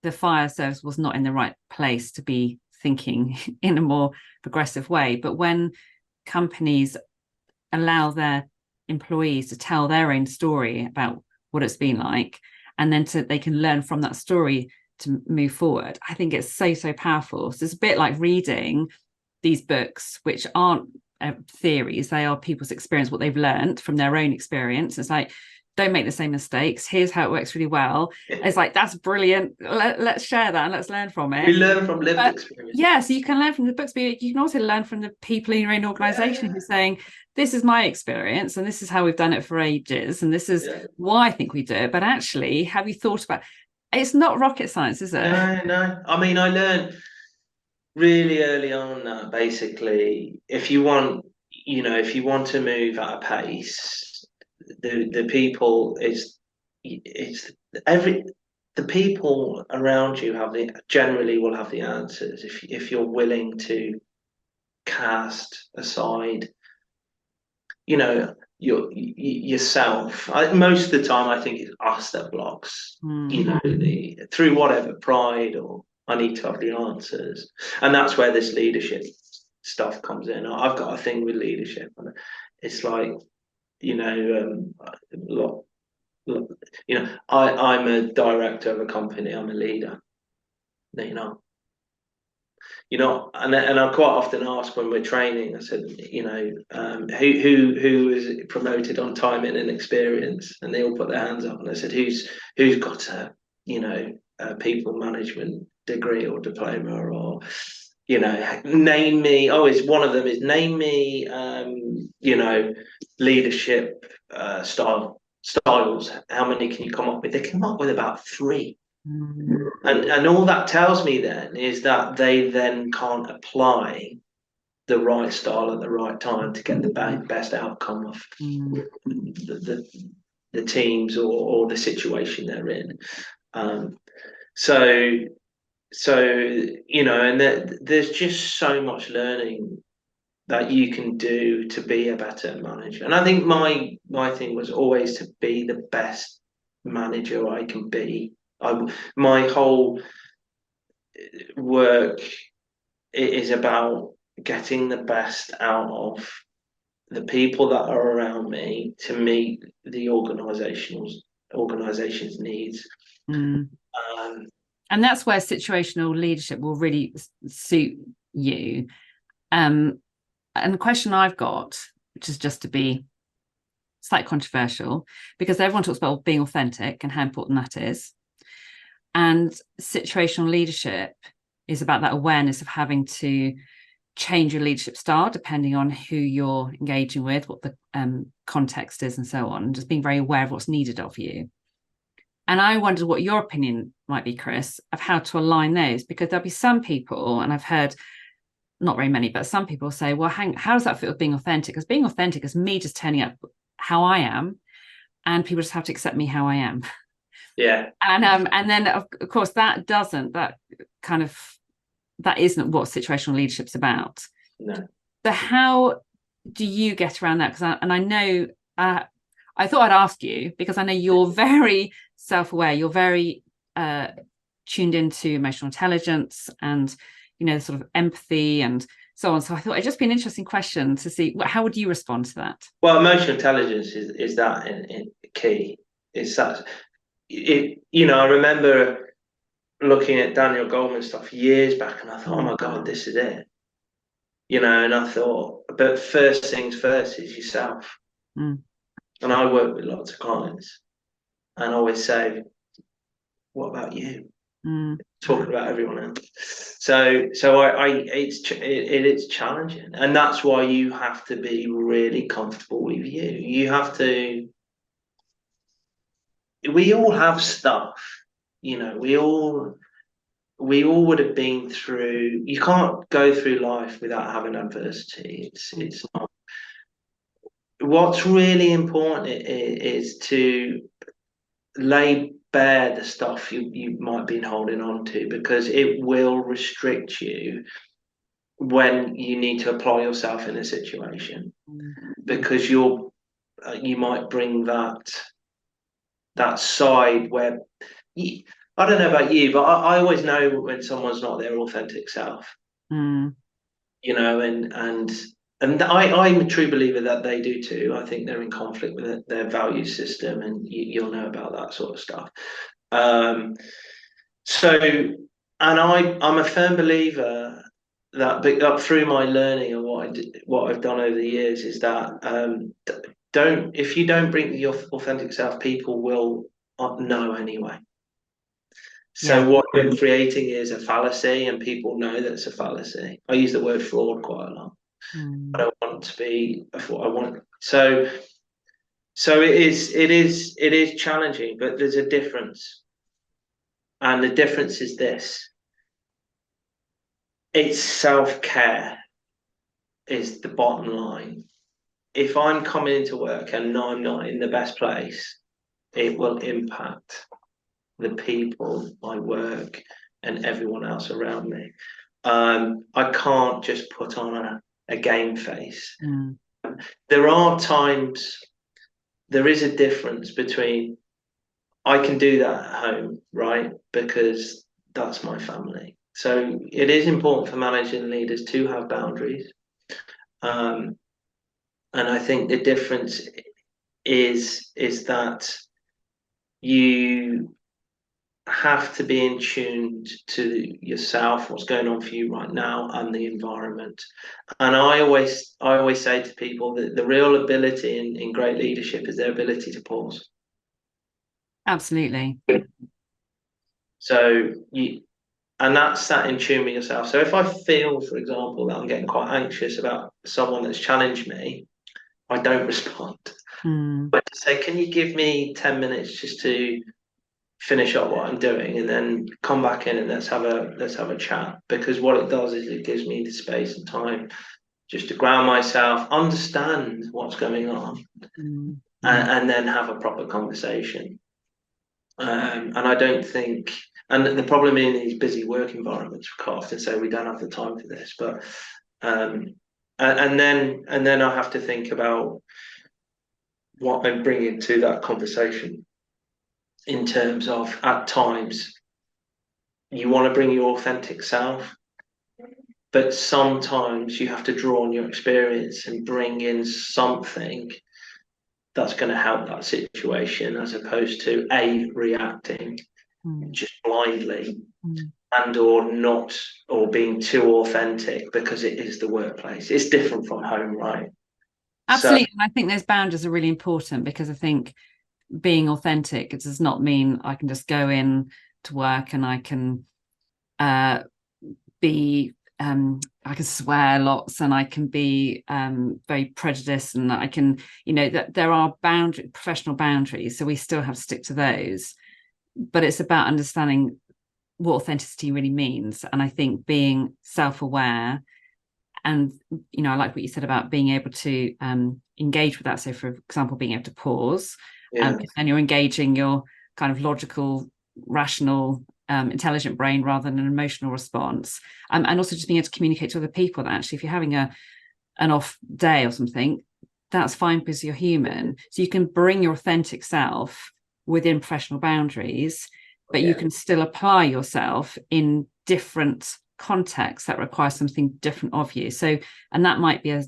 S1: the fire service was not in the right place to be thinking in a more progressive way. But when companies allow their employees to tell their own story about what it's been like, and then they can learn from that story to move forward, I think it's so powerful. So it's a bit like reading these books, which aren't theories, they are people's experience, what they've learned from their own experience. It's like, don't make the same mistakes. Here's how it works really well. It's like, that's brilliant. Let's share that and let's learn from it.
S2: We learn from lived experience.
S1: Yeah, so you can learn from the books, but you can also learn from the people in your own organisation who's saying, this is my experience and this is how we've done it for ages and this is why I think we do it. But actually, have you thought about it's not rocket science, is it?
S2: No. I mean, I learned really early on that basically, if you want to move at a pace, the people the people around you generally will have the answers if you're willing to cast aside yourself. Most of the time I think it's us that blocks through whatever pride or I need to have the answers, and that's where this leadership stuff comes in. I've got a thing with leadership, and it's like I'm a director of a company. I'm a leader. And I quite often ask when we're training. I said, who is promoted on time and experience, and they all put their hands up. And I said, who's got a people management degree or diploma, or name me. Oh, it's one of them is name me. Leadership styles. How many can you come up with? They come up with about 3. And all that tells me then is that they then can't apply the right style at the right time to get the best outcome of the teams or the situation they're in. And there's just so much learning that you can do to be a better manager. And I think my thing was always to be the best manager I can be. My whole work is about getting the best out of the people that are around me to meet the organization's needs.
S1: And that's where situational leadership will really suit you. And the question I've got, which is just to be slightly controversial, because everyone talks about being authentic and how important that is. And situational leadership is about that awareness of having to change your leadership style depending on who you're engaging with, what the context is, and so on, and just being very aware of what's needed of you. And I wondered what your opinion might be, Chris, of how to align those, because there'll be some people, and I've heard not very many, but some people say, well, how does that fit with being authentic? Because being authentic is me just turning up how I am, and people just have to accept me how I am.
S2: Yeah.
S1: And then of course that isn't what situational leadership's about.
S2: No.
S1: So how do you get around that? Because I know I thought I'd ask you, because I know you're very self-aware, you're very tuned into emotional intelligence and, you know, sort of empathy and so on. So I thought it'd just be an interesting question to see how would you respond to that?
S2: Well, emotional intelligence is that in key. It's that I remember looking at Daniel Goleman stuff years back, and I thought, oh my God, this is it. And I thought, but first things first is yourself. And I work with lots of clients, and I always say, what about you? Talking about everyone else. So it is challenging, and that's why you have to be really comfortable with you. You have to. We all have stuff, we all would have been through. You can't go through life without having adversity. It's not. What's really important is to lay bare the stuff you might be holding on to, because it will restrict you when you need to apply yourself in a situation, because you might bring that side where I don't know about you, but I always know when someone's not their authentic self. And I'm a true believer that they do too. I think they're in conflict with their value system, and you'll know about that sort of stuff. I'm a firm believer that through my learning and what I've done over the years, is that if you don't bring your authentic self, people will know anyway. So what we're creating is a fallacy, and people know that it's a fallacy. I use the word fraud quite a lot. I don't want to be what I want. So it is challenging, but there's a difference. And the difference is this. It's self-care is the bottom line. If I'm coming into work and I'm not in the best place, it will impact the people, my work, and everyone else around me. I can't just put on a game face. There are times, there is a difference between, I can do that at home, right? Because that's my family. So it is important for managing leaders to have boundaries. And I think the difference is that you have to be in tune to yourself, what's going on for you right now, and the environment. And I always say to people that the real ability in great leadership is their ability to pause.
S1: Absolutely.
S2: So and that's that in tune with yourself. So if I feel, for example, that I'm getting quite anxious about someone that's challenged me, I don't respond. But to say, can you give me 10 minutes just to finish up what I'm doing, and then come back in and let's have a chat? Because what it does is it gives me the space and time just to ground myself, understand what's going on, and then have a proper conversation. And I don't think, and the problem in these busy work environments, we quite often say we don't have the time for this, but and then I have to think about what I'm bringing to that conversation, in terms of, at times you want to bring your authentic self, but sometimes you have to draw on your experience and bring in something that's going to help that situation, as opposed to reacting just blindly and or being too authentic, because it is the workplace. It's different from home, right?
S1: Absolutely. And I think those boundaries are really important, because I think being authentic, it does not mean I can just go in to work and I can be I can swear lots, and I can be very prejudiced, and I can, that there are professional boundaries, so we still have to stick to those. But it's about understanding what authenticity really means, and I think being self-aware, and I like what you said about being able to engage with that. So, for example, being able to pause, and you're engaging your kind of logical, rational, intelligent brain rather than an emotional response, and also just being able to communicate to other people that actually, if you're having an off day or something, that's fine because you're human. So you can bring your authentic self within professional boundaries, but you can still apply yourself in different contexts that require something different of you. So, and that might be a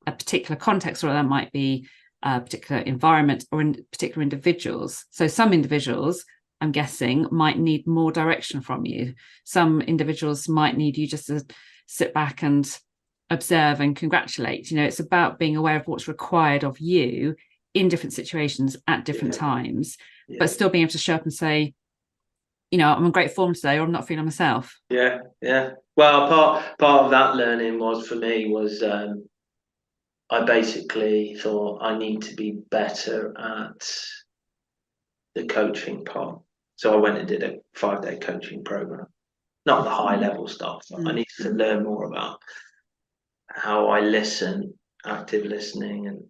S1: particular context, or that might be a particular environment, or in particular individuals. So some individuals, I'm guessing, might need more direction from you. Some individuals might need you just to sit back and observe and congratulate. It's about being aware of what's required of you in different situations at different times, but still being able to show up and say, I'm in great form today, or I'm not feeling myself.
S2: Yeah. Well, part of that learning for me I basically thought I need to be better at the coaching part. So I went and did a 5-day coaching program. Not the high level stuff. I needed to learn more about how I listen, active listening, and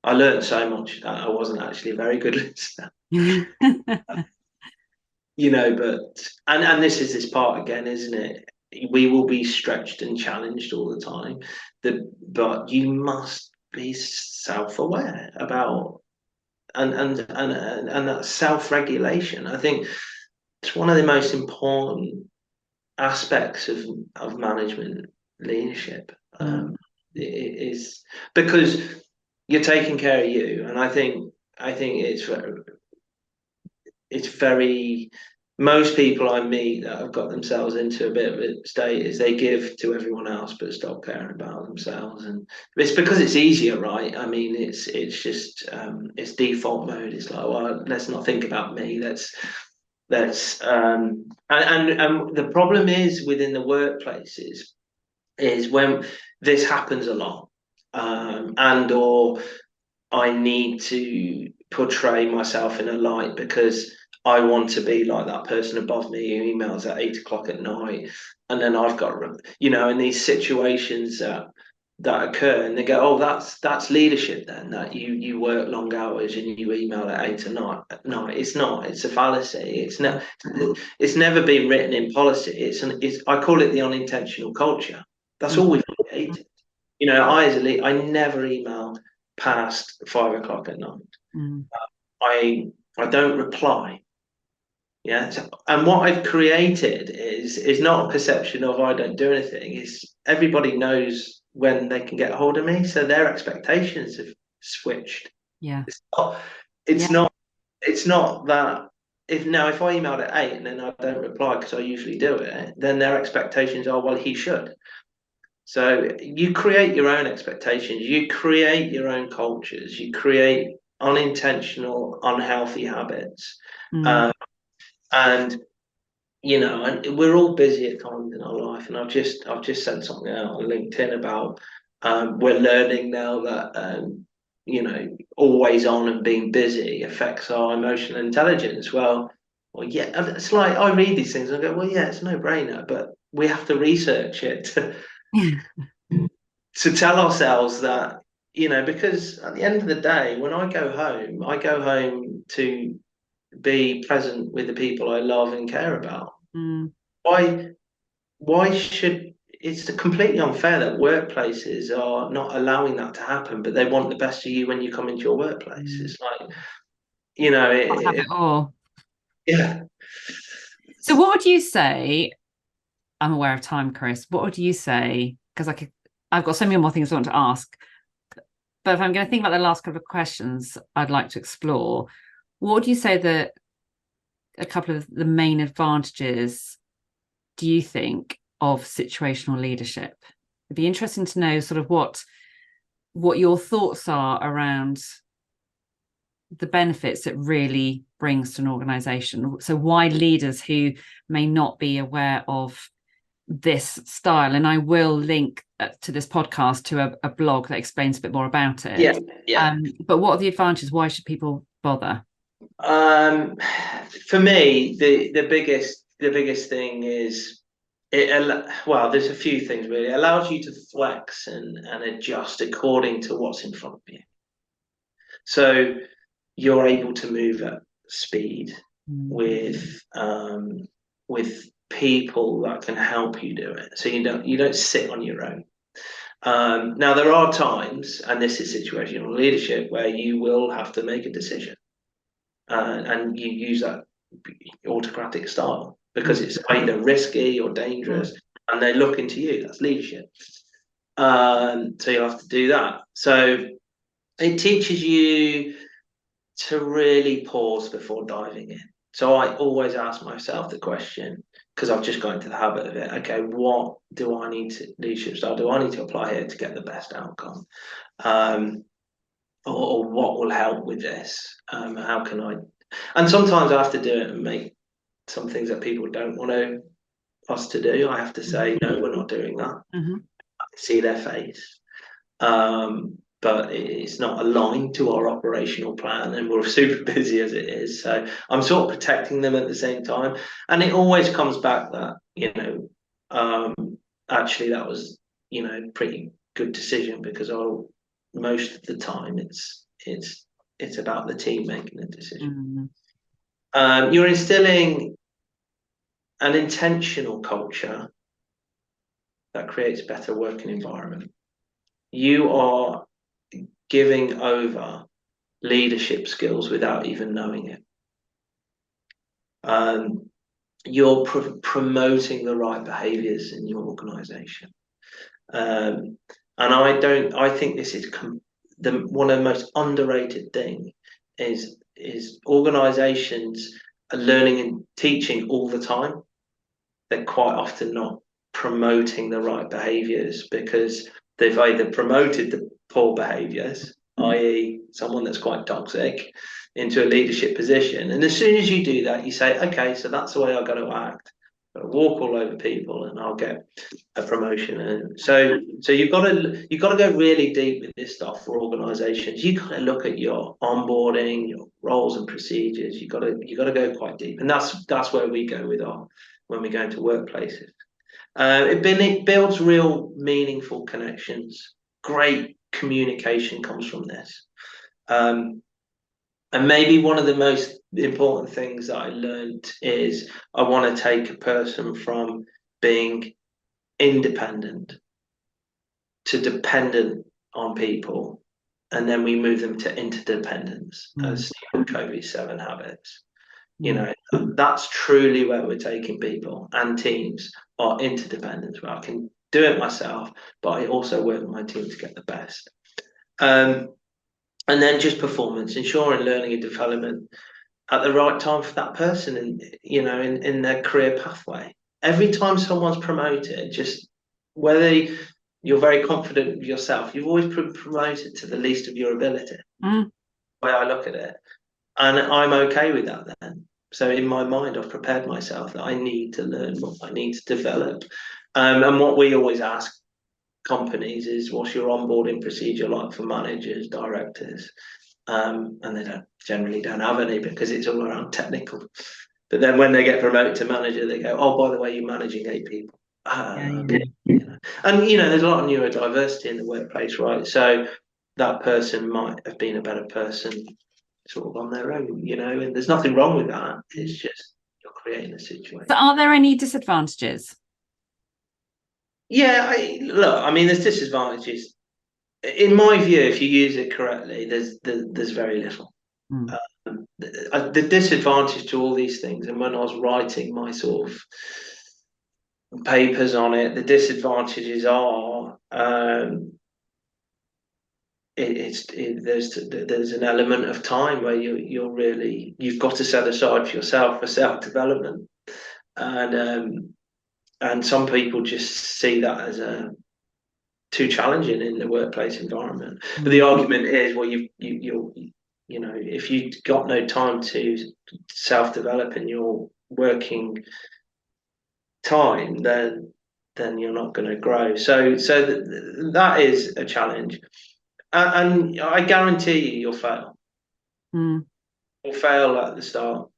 S2: I learned so much that I wasn't actually a very good listener. But and this is this part again, isn't it? We will be stretched and challenged all the time. But you must be self-aware about and that self-regulation. I think it's one of the most important aspects of management leadership. It is because you're taking care of you, and I think it's very most people I meet that have got themselves into a bit of a state is they give to everyone else but stop caring about themselves, and it's because it's easier, right? I mean, it's just it's default mode. It's like, well, let's not think about me. Let's and the problem is within the workplaces is when this happens a lot, and or I need to portray myself in a light because I want to be like that person above me who emails at 8 o'clock at night, and then I've got, in these situations that occur, and they go, "Oh, that's leadership then. That you work long hours and you email at 8 or 9 at night." It's not. It's a fallacy. It's never been written in policy. I call it the unintentional culture. That's all we've created. I as a leader, I never email past 5 o'clock at night. I don't reply. Yeah. And what I've created is not a perception of I don't do anything. It's everybody knows when they can get a hold of me. So their expectations have switched.
S1: Yeah.
S2: It's not that if I emailed at 8 and then I don't reply because I usually do it, then their expectations are, well, he should. So you create your own expectations, you create your own cultures, you create unintentional, unhealthy habits. And and we're all busy at times in our life. And I've just sent something out on LinkedIn about we're learning now that always on and being busy affects our emotional intelligence. Well, yeah, it's like I read these things and I go, well, yeah, it's a no-brainer, but we have to research it to tell ourselves that, because at the end of the day, when I go home to be present with the people I love and care about. Why should it's completely unfair that workplaces are not allowing that to happen, but they want the best of you when you come into your workplace. It's like,
S1: Have it all.
S2: Yeah.
S1: So what would you say? I'm aware of time, Chris. What would you say? Because I've got so many more things I want to ask. But if I'm going to think about the last couple of questions I'd like to explore, what would you say that a couple of the main advantages do you think of situational leadership? It'd be interesting to know sort of what your thoughts are around the benefits it really brings to an organization. So why leaders who may not be aware of this style, and I will link to this podcast to a blog that explains a bit more about it.
S2: Yeah.
S1: But what are the advantages? Why should people bother?
S2: For me, the biggest thing is well, there's a few things really. It allows you to flex and adjust according to what's in front of you. So you're able to move at speed with people that can help you do it. So you don't sit on your own. Now there are times, and this is situational leadership, where you will have to make a decision, and you use that autocratic style because it's either risky or dangerous, and they're looking to you. That's leadership. So you'll have to do that. So it teaches you to really pause before diving in. So I always ask myself the question, because I've just got into the habit of it. Okay, what do I need to leadership style do I need to apply here to get the best outcome? Or what will help with this? How can I? And sometimes I have to do it and make some things that people don't want us to do. I have to say, no, we're not doing that. I see their face. But it's not aligned to our operational plan, and we're super busy as it is. So I'm sort of protecting them at the same time. And it always comes back that, actually that was, pretty good decision, because most of the time it's about the team making a decision. You're instilling an intentional culture that creates a better working environment. You are giving over leadership skills without even knowing it. You're promoting the right behaviours in your organisation, and I think this is one of the most underrated thing is organisations are learning and teaching all the time. They're quite often not promoting the right behaviours because they've either promoted the poor behaviours, i.e. someone that's quite toxic, into a leadership position. And as soon as you do that, you say, okay, so that's the way I've got to act. I've got to walk all over people and I'll get a promotion. And so you've got to go really deep with this stuff for organisations. You've got to look at your onboarding, your roles and procedures. You've got to go quite deep. And that's where we go when we go into workplaces. It builds real meaningful connections. Great communication comes from this. And maybe one of the most important things that I learned is I want to take a person from being independent to dependent on people, and then we move them to interdependence as Stephen Covey's 7 habits. That's truly where we're taking people and teams, are interdependence, where I can do it myself, but I also work with my team to get the best. And then just performance, ensuring learning and development at the right time for that person, and in their career pathway. Every time someone's promoted, just whether you're very confident of yourself, you've always been promoted to the least of your ability. The way I look at it, and I'm okay with that then. So in my mind, I've prepared myself that I need to learn more, I need to develop. And what we always ask companies is, what's your onboarding procedure like for managers, directors? And they generally don't have any, because it's all around technical. But then when they get promoted to manager, they go, oh, by the way, you're managing 8 people. And there's a lot of neurodiversity in the workplace, right? So that person might have been a better person sort of on their own, and there's nothing wrong with that. It's just you're creating a situation.
S1: So are there any disadvantages?
S2: Yeah, there's disadvantages. In my view, if you use it correctly, there's very little. The disadvantage to all these things, and when I was writing my sort of papers on it, the disadvantages are there's an element of time where you've got to set aside for yourself for self-development, and some people just see that as too challenging in the workplace environment. But the argument is, well, if you've got no time to self-develop in your working time, then then you're not going to grow. So that is a challenge, and I guarantee you'll fail.
S1: Mm.
S2: You'll fail at the start.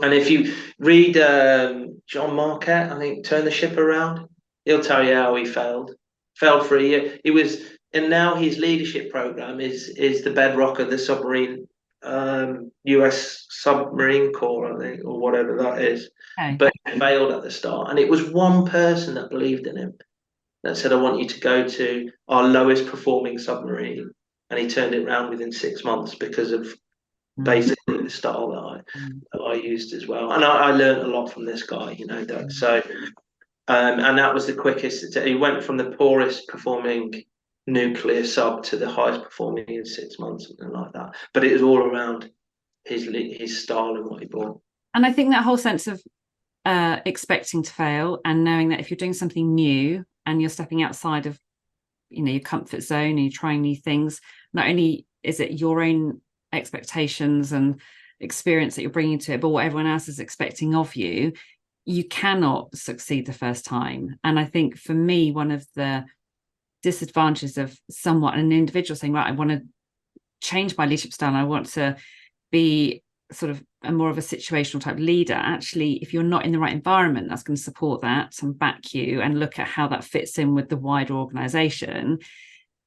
S2: And if you read John Marquette, I think Turn the Ship Around, he'll tell you how he failed. Failed for a year. He was, and now his leadership program is the bedrock of the submarine, U.S. Submarine Corps, I think, or whatever that is.
S1: Okay.
S2: But he failed at the start, and it was one person that believed in him that said, "I want you to go to our lowest performing submarine," and he turned it around within 6 months because of basically the style that I used as well. And I learned a lot from this guy, that. So, and that was the quickest. He went from the poorest performing nuclear sub to the highest performing in 6 months, something like that. But it was all around his style and what he brought.
S1: And I think that whole sense of expecting to fail and knowing that if you're doing something new and you're stepping outside of, your comfort zone and you're trying new things, not only is it your own expectations and experience that you're bringing to it, but what everyone else is expecting of you, you cannot succeed the first time. And I think for me, one of the disadvantages of somewhat an individual saying, right, I want to change my leadership style, I want to be sort of a more of a situational type leader. Actually, if you're not in the right environment that's going to support that and back you and look at how that fits in with the wider organization,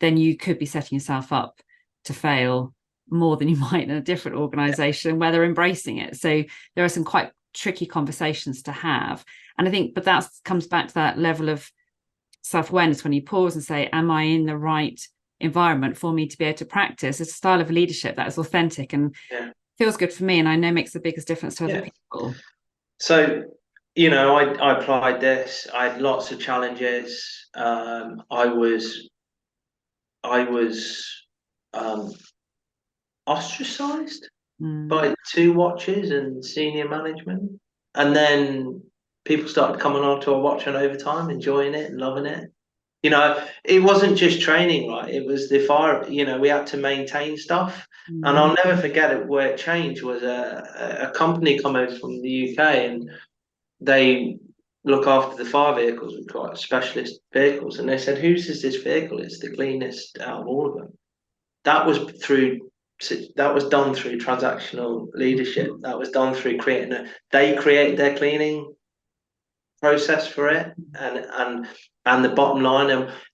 S1: then you could be setting yourself up to fail more than you might in a different organization where they're embracing it. So there are some quite tricky conversations to have. And I think, but that comes back to that level of self-awareness when you pause and say, am I in the right environment for me to be able to practice a style of leadership that is authentic and feels good for me, and I know makes the biggest difference to other people.
S2: So, I applied this. I had lots of challenges. I was ostracized by two watches and senior management, and then people started coming on to our watch and overtime, enjoying it and loving it. It wasn't just training, right? It was the fire. We had to maintain stuff, and I'll never forget it. Where it changed was a company come over from the UK, and they look after the fire vehicles, with quite specialist vehicles, and they said, "Whose is this vehicle? It's the cleanest out of all of them." That was done through transactional leadership. That was done through they created their cleaning process for it, and the bottom line,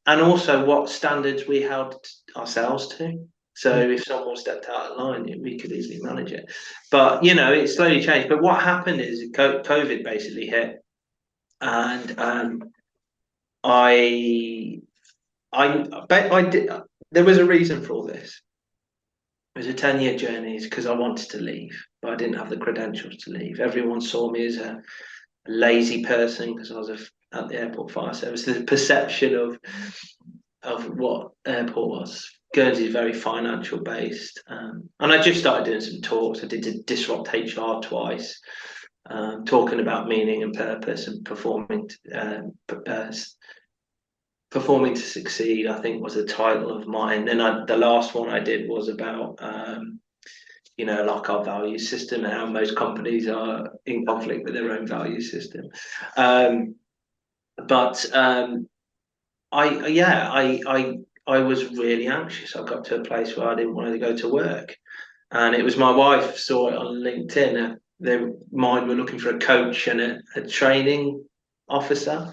S2: and also what standards we held ourselves to. So if someone stepped out of line, we could easily manage it. But it slowly changed. But what happened is COVID basically hit, and I bet I did. There was a reason for all this. It was a 10-year journey because I wanted to leave, but I didn't have the credentials to leave. Everyone saw me as a lazy person because I was at the airport fire service. The perception of what airport was. Guernsey is very financial based, and I just started doing some talks. I did Disrupt HR twice, talking about meaning and purpose and performing to succeed, I think, was the title of mine. Then the last one I did was about like our value system and how most companies are in conflict with their own value system. But I was really anxious. I got to a place where I didn't want to go to work, and it was my wife saw it on LinkedIn. Their Mind were looking for a coach and a training officer,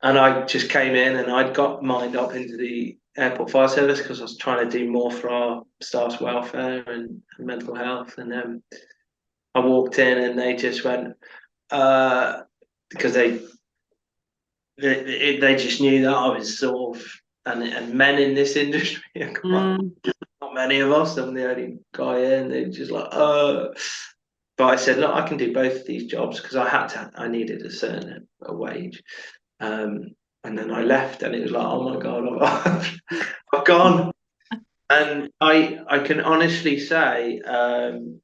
S2: and I just came in and I'd got Mind up into the airport fire service because I was trying to do more for our staff's welfare and mental health. And then I walked in and they just went because they just knew that I was sort of and men in this industry, not many of us. I'm the only guy in. They just like But I said, look, I can do both of these jobs because I needed a certain wage. And then I left, and it was like, oh my god, I've gone. And I can honestly say, I'm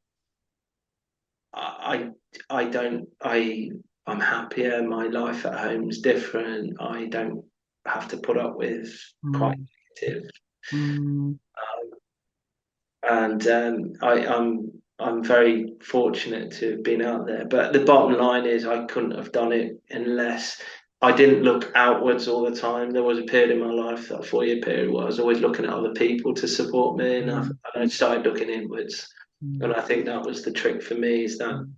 S2: happier. My life at home is different. I don't have to put up with quite negative. And I'm very fortunate to have been out there. But the bottom line is I couldn't have done it unless I didn't look outwards all the time. There was a period in my life, that 4-year period, where I was always looking at other people to support me, and I started looking inwards. And I think that was the trick for me, is that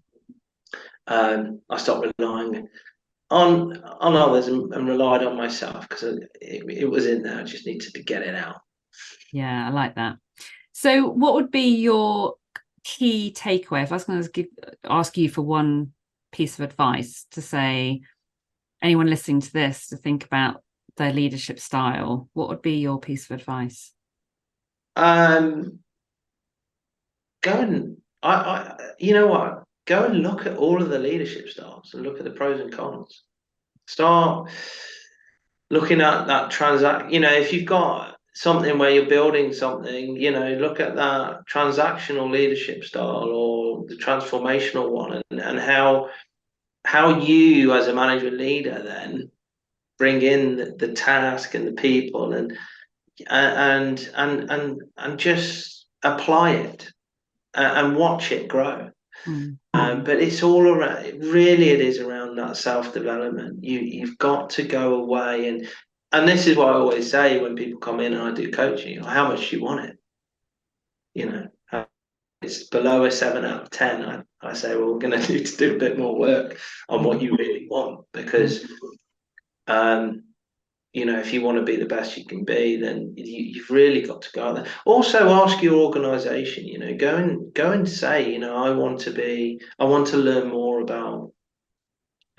S2: I stopped relying on others and relied on myself, because it was in there. I just needed to get it out.
S1: Yeah, I like that. So what would be your key takeaway if I was going to ask you for one piece of advice to say, anyone listening to this to think about their leadership style, what would be your piece of advice?
S2: Um, Go and you know what? Go and look at all of the leadership styles and look at the pros and cons. Start looking at that transact. If you've got something where you're building something, look at that transactional leadership style or the transformational one, and how you as a management leader then bring in the task and the people, and just apply it, and watch it grow.
S1: Mm.
S2: But it's all around. Really, it is around that self-development. You've got to go away, and this is what I always say when people come in and I do coaching. How much do you want it? It's below a 7 out of 10. I say, well, we're going to need to do a bit more work on what you really want, because if you want to be the best you can be, then you've really got to go out there. Also, ask your organisation. Go and say, I want to learn more about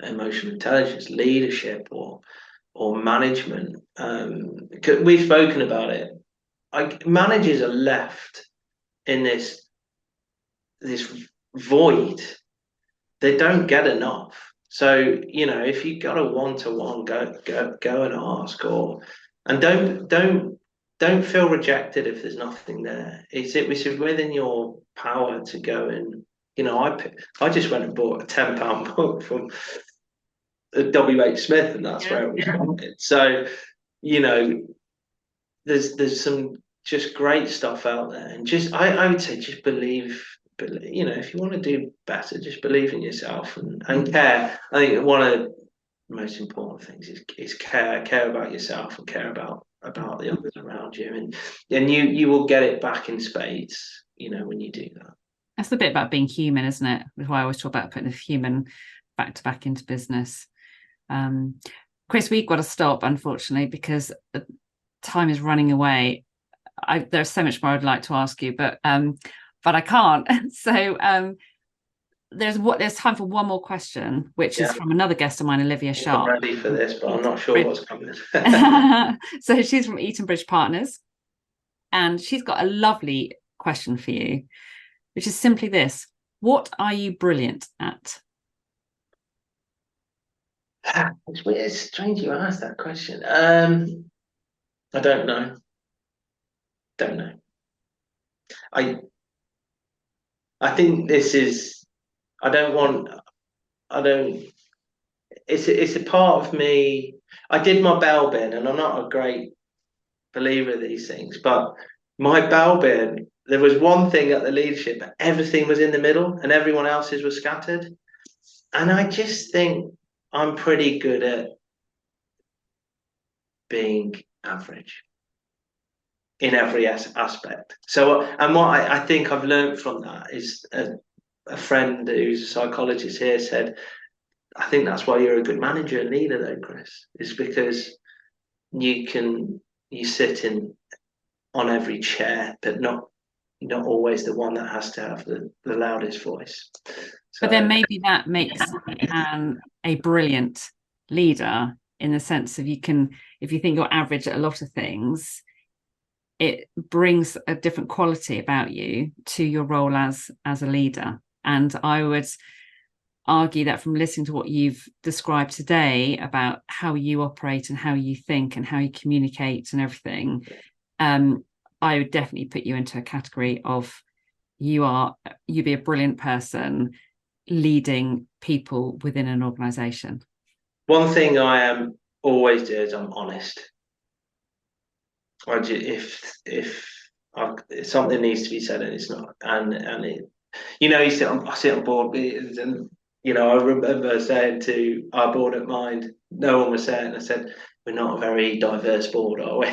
S2: emotional intelligence, leadership, or management. We've spoken about it. Managers are left in this void. They don't get enough. So if you got a one-to-one, go and ask, and don't feel rejected if there's nothing there. It's within your power to go and I just went and bought a £10 book from W.H. Smith, and that's where it was from. So there's some just great stuff out there, and I would say just believe. But if you want to do better, just believe in yourself and care. I think one of the most important things is care about yourself, and care about the others around you, and you will get it back in spades. When you do that.
S1: That's the bit about being human, isn't it? That's why I always talk about putting the human back into business. Chris, we've got to stop, unfortunately, because time is running away. There's so much more I'd like to ask you, but I can't. So there's time for one more question, which is from another guest of mine, Olivia Sharp.
S2: I'm ready for this, but I'm not sure what's coming.
S1: So she's from Eton Bridge Partners, and she's got a lovely question for you, which is simply this: what are you brilliant at?
S2: It's strange you asked that question. I don't know. I think this is. I don't. It's a part of me. I did my bell bin, and I'm not a great believer of these things, but my bell bin, there was one thing at the leadership, but everything was in the middle, and everyone else's was scattered. And I just think I'm pretty good at being average in every aspect. So, and what I think I've learned from that is a friend who's a psychologist here said, I think that's why you're a good manager and leader, though, Chris, is because you sit on every chair, but not always the one that has to have the loudest voice. So,
S1: but then maybe that makes a brilliant leader, in the sense of if you think you're average at a lot of things, it brings a different quality about you to your role as a leader. And I would argue that from listening to what you've described today about how you operate and how you think and how you communicate and everything, I would definitely put you into a category of you'd be a brilliant person leading people within an organization.
S2: One thing I am always do is I'm honest. If something needs to be said and it's not, and it, I sit on board meetings, and I remember saying to our board at Mind, no one was saying, I said, we're not a very diverse board, are we?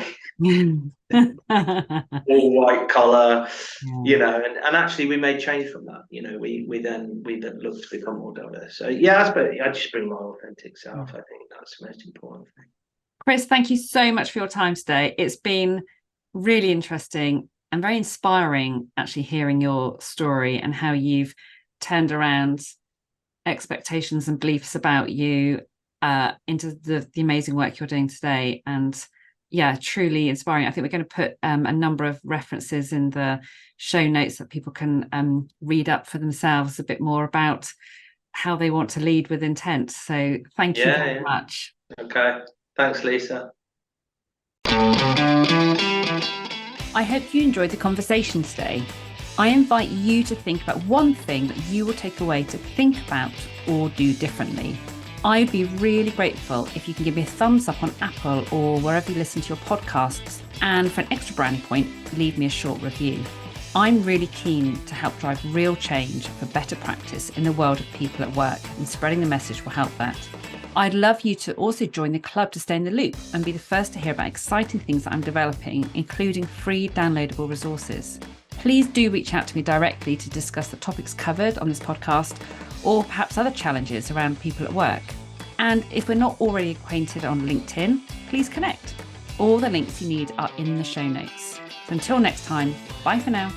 S2: All white collar, and actually we made change from that. We then looked to become more diverse. So yeah, I just bring my authentic self. I think that's the most important thing.
S1: Chris, thank you so much for your time today. It's been really interesting and very inspiring actually hearing your story and how you've turned around expectations and beliefs about you into the amazing work you're doing today. And yeah, truly inspiring. I think we're going to put a number of references in the show notes that people can read up for themselves a bit more about how they want to lead with intent. So thank you very much.
S2: Okay. Thanks, Lisa.
S1: I hope you enjoyed the conversation today. I invite you to think about one thing that you will take away to think about or do differently. I'd be really grateful if you can give me a thumbs up on Apple or wherever you listen to your podcasts, and for an extra brownie point, leave me a short review. I'm really keen to help drive real change for better practice in the world of people at work, and spreading the message will help that. I'd love you to also join the club to stay in the loop and be the first to hear about exciting things that I'm developing, including free downloadable resources. Please do reach out to me directly to discuss the topics covered on this podcast, or perhaps other challenges around people at work. And if we're not already acquainted on LinkedIn, please connect. All the links you need are in the show notes. So until next time, bye for now.